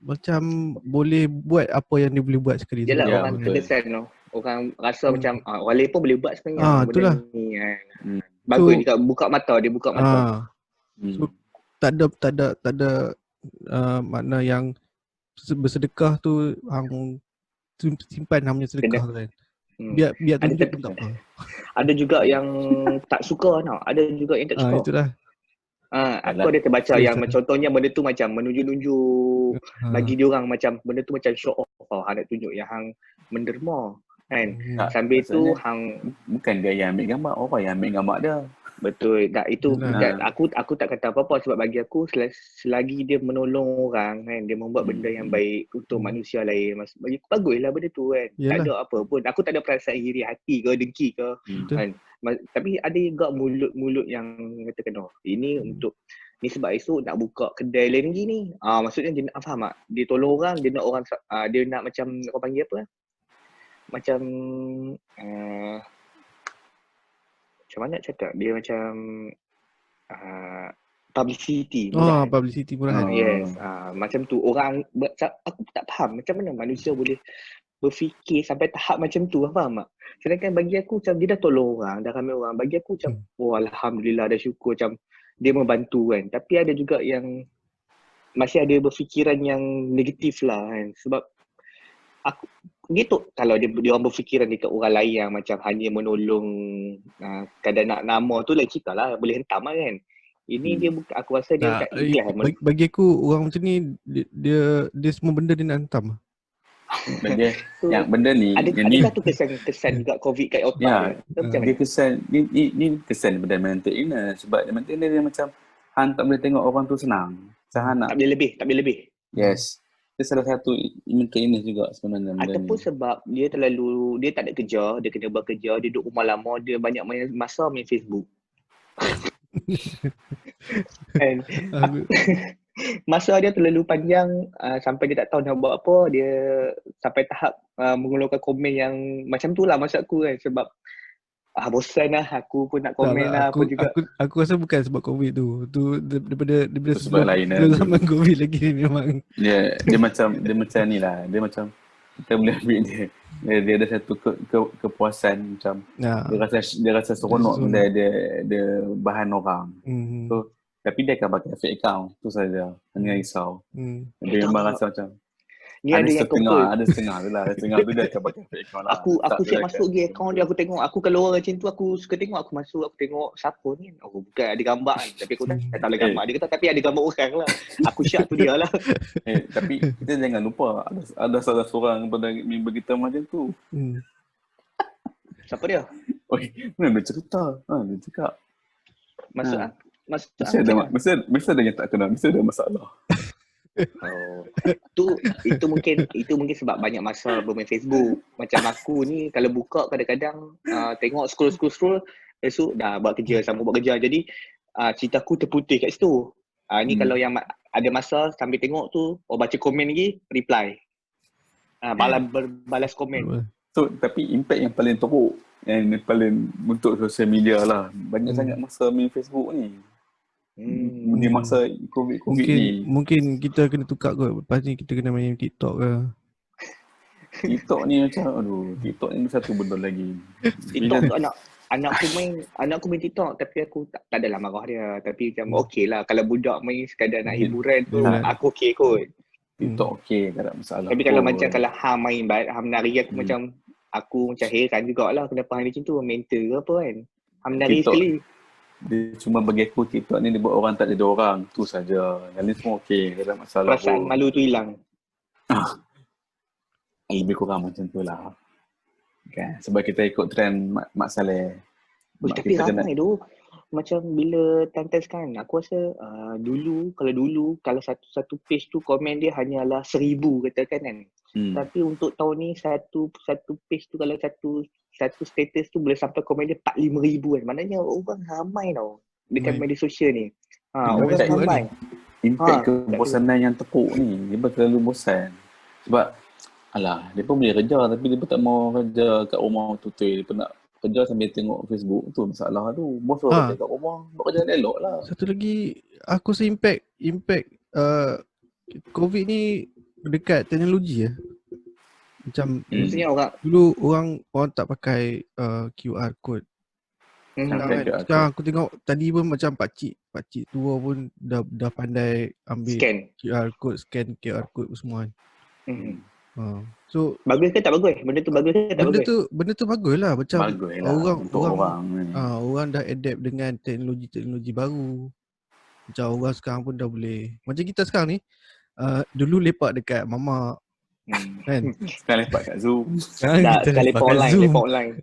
Macam boleh buat apa yang dia boleh buat sekali. Yalah, orang terkesan tu. Orang rasa macam Wali pun boleh buat sebenarnya. Itulah. Ni, bagus dia buka mata, dia buka mata. So tak ada makna yang bersedekah tu hang simpan hang punya sedekah tu kan. Biar tunjuk pun tak apa. Ada juga yang tak suka ada juga yang tak suka. Itulah. Aku ada terbaca yang contohnya benda tu macam menunjuk-nunjuk bagi dia orang macam benda tu macam show off nak tunjuk yang hang menderma kan. Sambil tu hang bukan dia yang ambil gambar, orang yang ambil gambar dia. Betul. Itu aku tak kata apa-apa sebab bagi aku selagi dia menolong orang kan, dia membuat benda yang baik untuk manusia lain. Bagi aku baguslah benda tu kan. Tak ada apa pun. Aku tak ada perasaan iri hati ke dengki ke kan. Tapi ada juga mulut-mulut yang kata ini untuk ni sebab esok nak buka kedai lain lagi ni. Maksudnya dia nak faham tak? Dia tolong orang, dia nak orang dia nak macam orang panggil apa? Macam macam mana nak cakap? Dia macam publicity. Publicity murahan. Yes. Macam tu orang aku tak faham macam mana manusia boleh berfikir sampai tahap macam tu, faham tak? Sedangkan bagi aku macam dia dah tolong orang, dah ramai orang. Bagi aku macam alhamdulillah, dah syukur macam dia membantu kan. Tapi ada juga yang masih ada berfikiran yang negatif lah kan. Sebab aku gitu, kalau dia orang berfikiran dekat orang lain yang macam hanya menolong kadang nak nama tu lagi cerita lah, boleh hentam lah kan. Ini dia aku rasa dia tak ikhlas. Bagi aku orang macam ni dia semua benda dia nak hentam. Benda ni adakah tu kesan juga COVID kat otak dia kesan ni kesan daripada mental illness. Sebab mental illness dia macam hang tak boleh tengok orang tu senang, tak boleh lebih. Yes, itu salah satu mental illness juga sebenarnya. Ataupun sebab dia tak ada kerja, dia kena buat kerja, dia duduk rumah lama, dia banyak masa main Facebook. And masa dia terlalu panjang sampai dia tak tahu nak buat apa, dia sampai tahap mengeluarkan komen yang macam tu lah maksud aku kan. Sebab bosan lah. Aku pun nak komen Tak, lah apa juga. Aku rasa bukan sebab COVID tu. Tu daripada Sebab lain sebelum zaman COVID lagi ni memang. Dia macam ni lah. Dia macam kita boleh ambil dia ada satu kepuasan macam dia rasa seronok bila dia bahan orang. So tapi dia akan pakai fake account tu saja. Jangan risau. Dia memang rasa macam Ni ada yang ada setengah tu lah. Setengah tu dia akan pakai fake account lah. Aku siap masuk je account dia, aku tengok. Aku kalau orang macam tu aku suka tengok, aku masuk, aku tengok siapa ni. Oh bukan ada gambar kan. Tapi aku tak tahu gambar dia kata, tapi ada gambar orang lah. Aku syak tu dia lah. Tapi kita jangan lupa ada salah seorang pada member kita macam tu. Siapa dia? Mana dia cerita? Dia cakap. Mesti ada yang tak kenal, mesti ada masalah. Itu mungkin sebab banyak masa bermain Facebook. Macam aku ni kalau buka kadang-kadang tengok scroll esok dah buat kerja, sama buat kerja. Jadi cerita aku terputih kat situ. Ni kalau yang ada masa sambil tengok tu, baca komen lagi, reply. Balas komen. So tapi impact yang paling teruk, yang paling untuk sosial media lah, banyak sangat masa main Facebook ni. Di masa COVID ni mungkin kita kena tukar kot. Lepas ni kita kena main TikTok ke. TikTok ni macam TikTok ni satu benda lagi. TikTok tu anak aku main TikTok, tapi aku tak adalah marah dia. Tapi macam okey lah kalau budak main sekadar nak hiburan tu, aku okey kot. TikTok okey, tak ada masalah. Tapi kalau macam kalau main menari aku macam heran jugalah kenapa hang macam tu, mental ke apa kan. Menari sekali. Dia cuma bagi aku TikTok ni dia buat orang tak jadi orang. Tu saja. Yang ni semua okey. Tak ada masalah. Perasaan malu tu hilang. Lebih kurang macam tu lah. Kan? Sebab kita ikut trend Mak Saleh. Tapi ramai tu. Macam bila time-time sekarang, aku rasa dulu kalau satu page tu komen dia hanyalah 1,000 katakan kan. Tapi untuk tahun ni satu page tu kalau satu status tu boleh sampai komen dia 4-5 ribu kan. Maknanya orang ramai tau dekat media sosial ni. Orang ramai. Impact kebosanan yang teruk ni. Dia terlalu bosan. Sebab dia pun boleh kerja tapi dia pun tak mau kerja kat rumah tutul. Dia pun nak kerja sambil tengok Facebook. Tu masalah tu. Bos kerja kat rumah. Buat kerja elok lah. Satu lagi aku rasa impact COVID ni dekat teknologi ya. Macam maksudnya dulu orang tak pakai QR code. Sekarang aku tengok tadi pun macam pakcik tua pun dah pandai ambil scan QR code semua kan. So bagus ke tak bagus? Benda tu bagus ke tak bagus? Benda tu bagus lah. Macam orang orang dah adapt dengan teknologi baru. Macam orang sekarang pun dah boleh. Macam kita sekarang ni dulu lepak dekat mamak kan. Sekarang lepak kat Zoom. Sekarang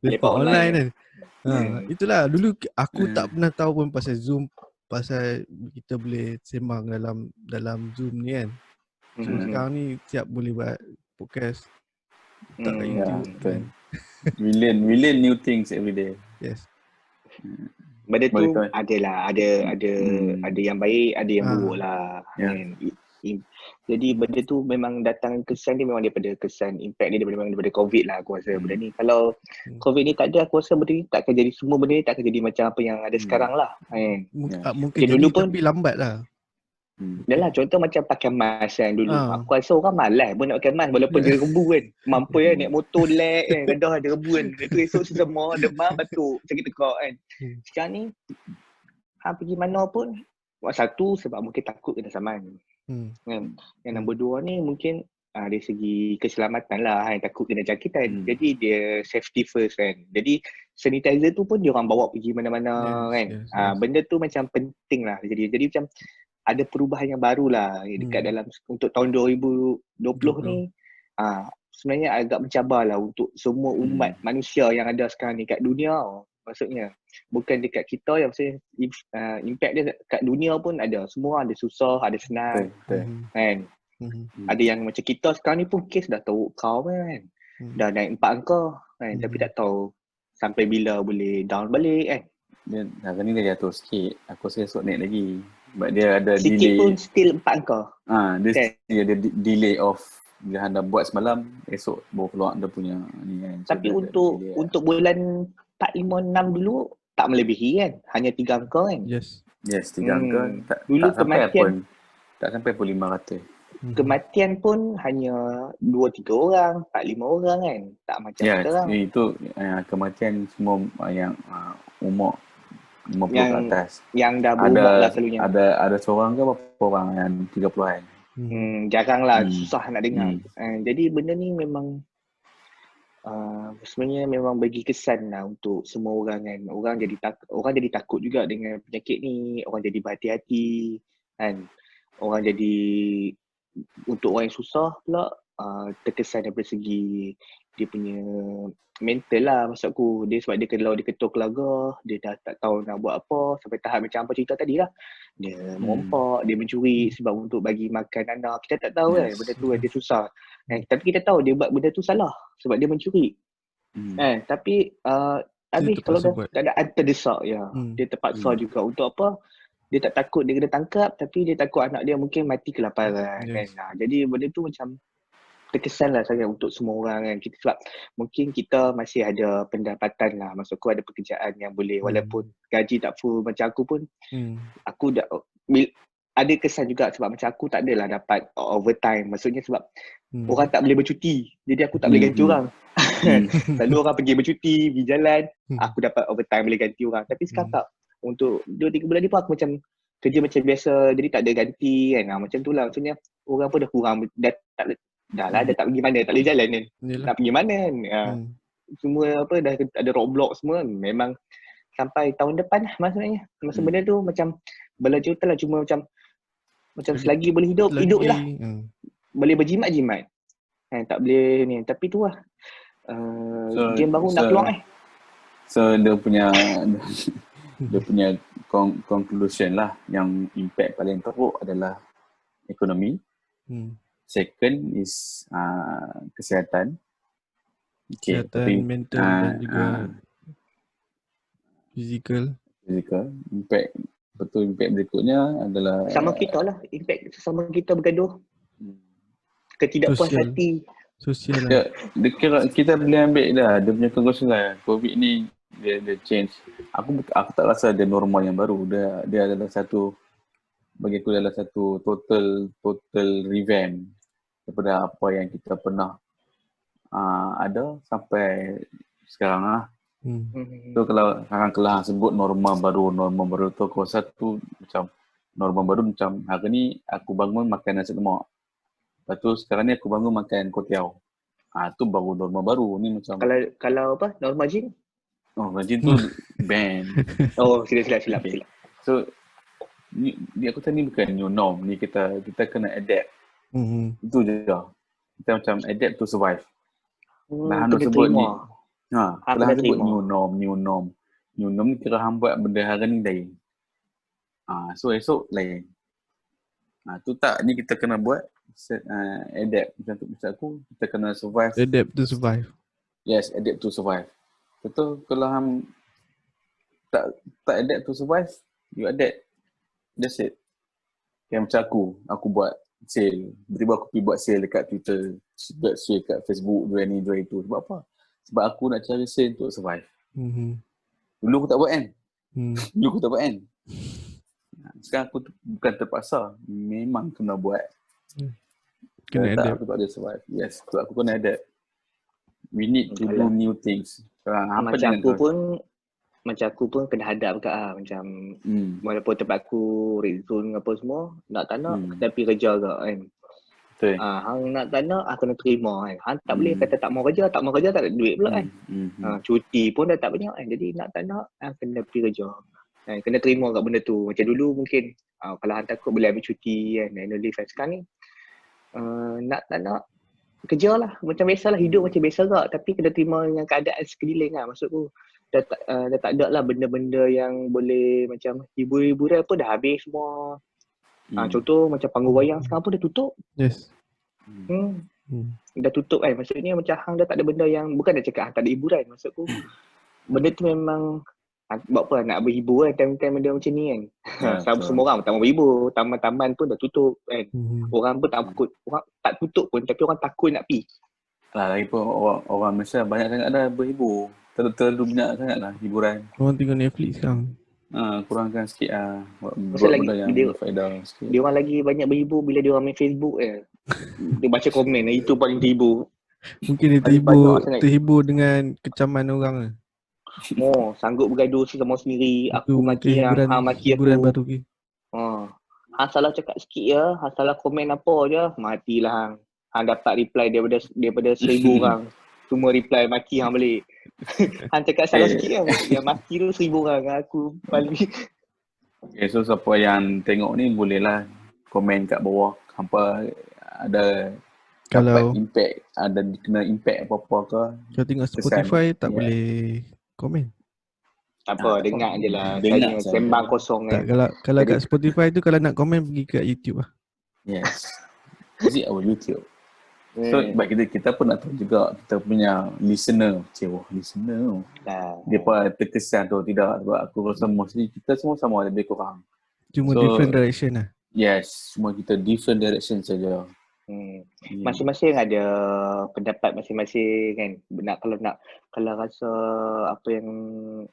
lepak online kan. Itulah dulu aku tak pernah tahu pun pasal Zoom, pasal kita boleh sembang dalam Zoom ni kan. So sekarang ni siap boleh buat podcast tak kat YouTube kan. We learn new things every day. Yes. Benda tu ada yang baik, ada yang buruk lah. Jadi benda tu memang datang kesan dia memang daripada kesan impact dia daripada COVID lah aku rasa benda ni. Kalau COVID ni tak ada, aku rasa benda ni tak akan jadi, semua benda ni tak akan jadi macam apa yang ada sekarang lah. Mungkin jadi dulu pun, tapi lambat lah. Yalah, contoh macam pakai mask kan dulu. Aku rasa orang malas pun nak pakai mask walaupun dia rebu kan. Mampu kan naik motor lag kan, redah ada rebu kan. Itu esok semua demam batuk, sakit tekak kan. Sekarang ni pergi mana pun, satu sebab mungkin takut kena saman. Kan? Yang nombor dua ni mungkin dari segi keselamatan lah kan, takut kena jangkitan. Jadi dia safety first kan. Jadi sanitizer tu pun dia orang bawa pergi mana-mana kan. Benda tu macam penting lah. Jadi macam ada perubahan yang baru lah dekat dalam untuk tahun 2020 ni. Sebenarnya agak mencabar lah untuk semua umat manusia yang ada sekarang ni kat dunia. Maksudnya bukan dekat kita yang maksudnya impact dia kat dunia pun ada. Semua ada susah, ada senang kan. Ada yang macam kita sekarang ni pun kes dah tahu kau kan. Dah naik 4 angka kan, tapi tak tahu sampai bila boleh down balik kan. Dia hari ni dia jatuh sikit. Aku rasa esok naik lagi. Sebab dia ada sikit delay. Sikit pun still 4 angka. Dia ada delay of dia dah buat semalam, esok baru keluar dia punya ni kan. Tapi untuk bulan 4, 5, 6 dulu tak melebihi kan. Hanya 3 angka kan. Yes. Yes, 3 angka. Dulu Tak sampai kematian. pun. Tak sampai pun 500. Kematian pun hanya 2-3 orang, 4-5 orang kan. Tak macam sekarang. Itu kematian semua yang umur 50 yang, ke atas. Yang dah berumur lah selalunya. Ada seorang ke berapa orang yang 30-an? Jarang lah, susah nak dengar. Jadi benda ni memang sebenarnya memang bagi kesan lah untuk semua orang kan. Orang jadi takut juga dengan penyakit ni. Orang jadi berhati-hati kan. Orang jadi, untuk orang yang susah pula terkesan daripada segi dia punya mental lah maksudku. Sebab dia kalau dia ketua keluarga, dia dah tak tahu nak buat apa sampai tahap macam apa cerita tadi lah. Dia merompak, dia mencuri sebab untuk bagi makan anak. Kita tak tahu kan benda tu dia susah. Tapi kita tahu dia buat benda tu salah sebab dia mencuri. Tapi habis kalau dah keadaan terdesak dia terpaksa juga untuk apa? Dia tak takut dia kena tangkap tapi dia takut anak dia mungkin mati kelaparan kan. Jadi benda tu macam terkesan lah sangat untuk semua orang kan. Sebab mungkin kita masih ada pendapatan lah. Maksudku ada pekerjaan yang boleh walaupun gaji tak full macam aku pun aku dah ada kesan juga sebab macam aku tak adalah dapat overtime. Maksudnya sebab orang tak boleh bercuti. Jadi aku tak boleh ganti orang. Selalu orang pergi bercuti, pergi jalan, aku dapat overtime boleh ganti orang. Tapi sekarang tak. Untuk 2-3 bulan ni pun aku macam kerja macam biasa. Jadi tak ada ganti kan. Macam tu lah. Maksudnya orang pun dah kurang. Dah tak pergi mana. Tak boleh jalan kan. Nak pergi mana kan. Semua apa dah ada roadblock semua. Memang sampai tahun depan lah maksudnya. Masa benda tu macam berlanjutan lah. Cuma macam selagi boleh hidup je lah. Boleh berjimat-jimat. Tak boleh ni. Tapi tu lah. Game baru nak keluar So dia punya conclusion lah yang impact paling teruk adalah ekonomi. Second is kesihatan. Kesihatan mental dan juga fizikal. Impact berikutnya adalah sama kita lah. Impact sesama kita bergaduh. Ketidakpuas hati. Sosial lah. Kita boleh ambil dah dia punya conclusion lah. COVID ni dia change. Aku tak rasa dia normal yang baru. Dia adalah satu, bagi aku adalah satu total revamp daripada apa yang kita pernah ada sampai sekarang lah. So kalau sebut normal baru tu aku rasa tu macam normal baru macam hari ni aku bangun makan nasi lemak. Lepas tu sekarang ni aku bangun makan kuotiao. Tu baru normal baru ni macam kalau apa normal gym? Rajin tu ban. Silap. So ni aku kata ni bukan new norm. Ni kita kena adapt. Itu je. Kita macam adapt to survive. Lah nak sebut ni. Kalau sebut new norm. New norm ni kira hang buat benda hari ni lain. So esok lain. Tu tak ni kita kena buat adapt. Macam aku kita kena survive. Adapt to survive. Yes, adapt to survive. Betul, kalau hang tak adapt to survive, you adapt. That's it. Yang macam aku buat sale. Tiba-tiba aku pergi buat sale dekat Twitter, buat sale dekat Facebook, jual ni, jual itu. Sebab apa? Sebab aku nak cari sale untuk survive. Dulu aku tak buat kan? Sekarang aku bukan terpaksa. Memang kena buat. Kena adapt. Aku tak ada survive. Yes, aku kena adapt. We need to do new things. Macam aku pun kena hadap kat macam walaupun tempat aku red zone apa semua nak tak nak kena pergi kerja ke kan. Betul. Hang nak tak nak aku kena terima kan. Hang tak boleh kata tak mau kerja tak ada duit pula kan. Cuti pun dah tak banyak kan. Jadi nak tak nak kena pergi kerja. Kena terima kat benda tu. Macam dulu mungkin kalau hang takut boleh ambil cuti kan annual leave kan. Sekarang ni nak tak nak kerja lah. Macam biasalah hidup macam biasa kak. Tapi kena terima dengan keadaan sekeliling lah. Maksudku dah tak ada lah benda-benda yang boleh macam hiburan apa dah habis semua. Contoh macam panggung wayang sekarang pun dah tutup. Yes. Dah tutup kan. Maksudnya macam hang dah tak ada benda yang bukan nak cakap tak ada hiburan. Maksudku benda tu memang buat apa nak berhibur kan time-time benda macam ni kan. Semua orang tak mau berhibur. Taman-taman pun dah tutup kan. Orang pun tak takut. Orang tak tutup pun tapi orang takut nak pergi. Lagi pun orang Malaysia banyak sangat dah berhibur. Terlalu banyak sangat lah hiburan. Orang tengok Netflix sekarang. Kurangkan sikit lah. Pasal Buat lagi benda yang berfaedah sikit. dia orang lagi banyak berhibur bila dia orang main Facebook Dia baca komen, itu paling terhibur. Mungkin dia Paling banyak sangat. terhibur dengan kecaman orang lah. Sanggup bergaduh sama sendiri. Itu Aku maki hang, hang maki hiburan aku. baru ke. Hang salah cakap sikit je, hang salah komen apa je, matilah hang. Hang dapat reply daripada 1,000 orang. Semua reply maki hang balik. Hang cakap salah sikit je, yang maki tu 1,000 orang. Aku paling Okay, so siapa yang tengok ni bolehlah komen kat bawah. Hampa ada Kalau dapat impact, ada kena impact apa-apa ke. Kalau tengok Spotify tak boleh komen. tak apa, dengar je lah. Dengar Tanya saja. sembang kosong Tak, kan. kalau kat Spotify tu kalau nak komen pergi kat YouTube lah. Yes. Visit our YouTube. So baik kita pun nak tahu juga kita punya listener. Listener. Dia pun terkesan tu tidak, sebab aku rasa mostly kita semua sama lebih kurang. Cuma different direction lah. Yes, semua kita different direction saja. Masing-masing ada pendapat masing-masing kan. Kalau rasa apa yang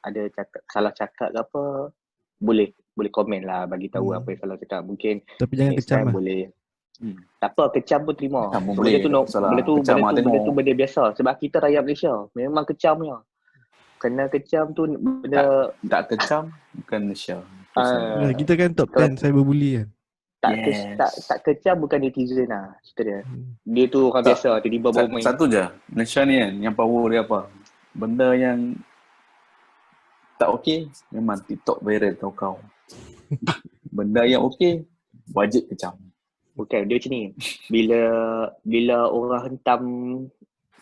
ada salah cakap ke apa, boleh komen lah, bagi tahu apa yang salah cakap. Mungkin tapi jangan kecam lah. Boleh. Tak apa, kecam pun terima. Benda tu benda biasa. Sebab kita rakyat Malaysia memang kecamnya. Kena kecam tu benda tak kecam bukan Malaysia. Kita kan top 10 cyberbully kan. Tak kecam bukan netizen lah cerita dia. Dia tu orang biasa, tiba-tiba baru main. Satu je, Malaysia ni kan, yang power dia apa? Benda yang tak okey, memang TikTok viral kau. Benda yang okey, wajib kecam. Bukan, dia macam ni. Bila orang hentam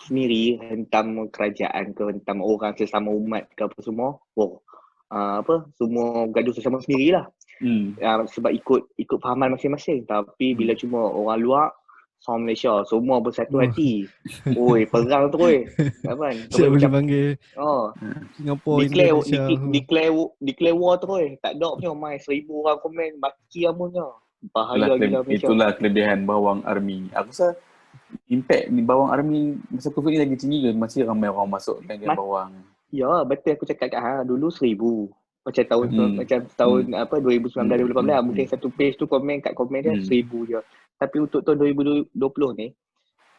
sendiri, hentam kerajaan ke, hentam orang sesama umat ke apa semua, semua gaduh sesama sendirilah. Sebab ikut fahaman masing-masing. Tapi bila cuma orang luar, sama Malaysia, semua bersatu hati. Oi, perang tu kan. Siap boleh panggil Singapura, Indonesia. Declare war tu tak ada punya mai 1,000 orang komen maki amunnya. Bahaya gila Malaysia. Itulah kelebihan bawang army. Aku rasa impact ni bawang army masa COVID ni lagi tinggi ke? Masih ramai orang masuk dengan bawang. Ya, betul aku cakap kat dulu 1,000. Macam tahun 2019 2018 mungkin satu page tu komen dia 1,000 je. Tapi untuk tahun 2020 ni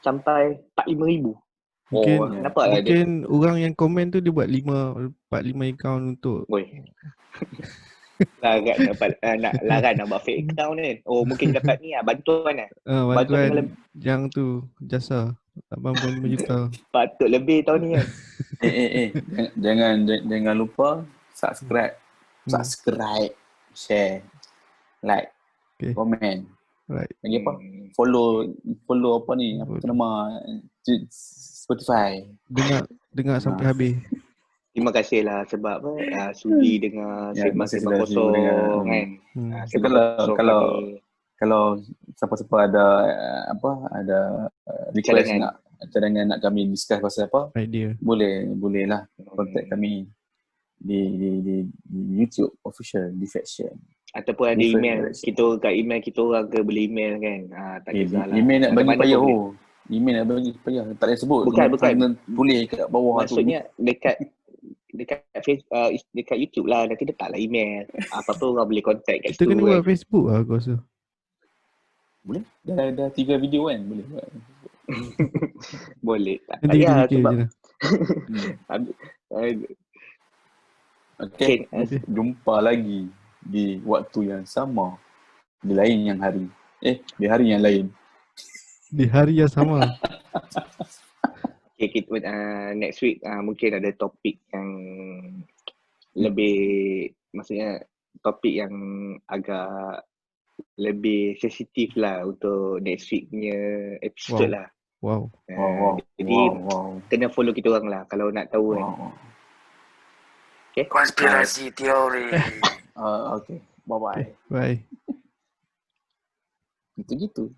sampai 45,000. Mungkin orang yang komen tu dia buat 45 account untuk laran nak buat fake account ni. Mungkin dapat ni bantuan bantuan yang tu jasa 85 juta. Patut lebih tahun ni kan. Jangan lupa subscribe, share, like, komen. Right. Lagi apa? Follow apa ni? Apa nama Spotify. Dengar sampai habis. Terima kasih lah sebab sudi dengar sembang-sembang kosong kan. Kalau siapa-siapa ada request cadangan nak kami discuss pasal apa, idea, boleh lah contact kami di YouTube official Defection. Ataupun ada email kita kat email kita orang ke boleh email kan. Tak kisahlah. Email nak bagi payah email nak bagi payah, tak payah sebut. Bukan. Tulis kat bawah. Maksudnya dekat Facebook, dekat YouTube lah, nanti letaklah email. Apa-apa orang boleh contact kat situ. Kita kena buat Facebook lah aku rasa. Boleh? Dah 3 video kan? Boleh buat. Boleh. Tak payah sebab Okay. Jumpa lagi di waktu yang sama, di lain yang hari. Di hari yang lain. Di hari yang sama. Okay, kita next week mungkin ada topik yang lebih, maksudnya topik yang agak lebih sensitif lah untuk next week punya episode lah. Wow. Jadi kena follow kita orang lah kalau nak tahu kan. Okay. Konspirasi teori. Okay. Bye-bye. Bye. Gitu-gitu.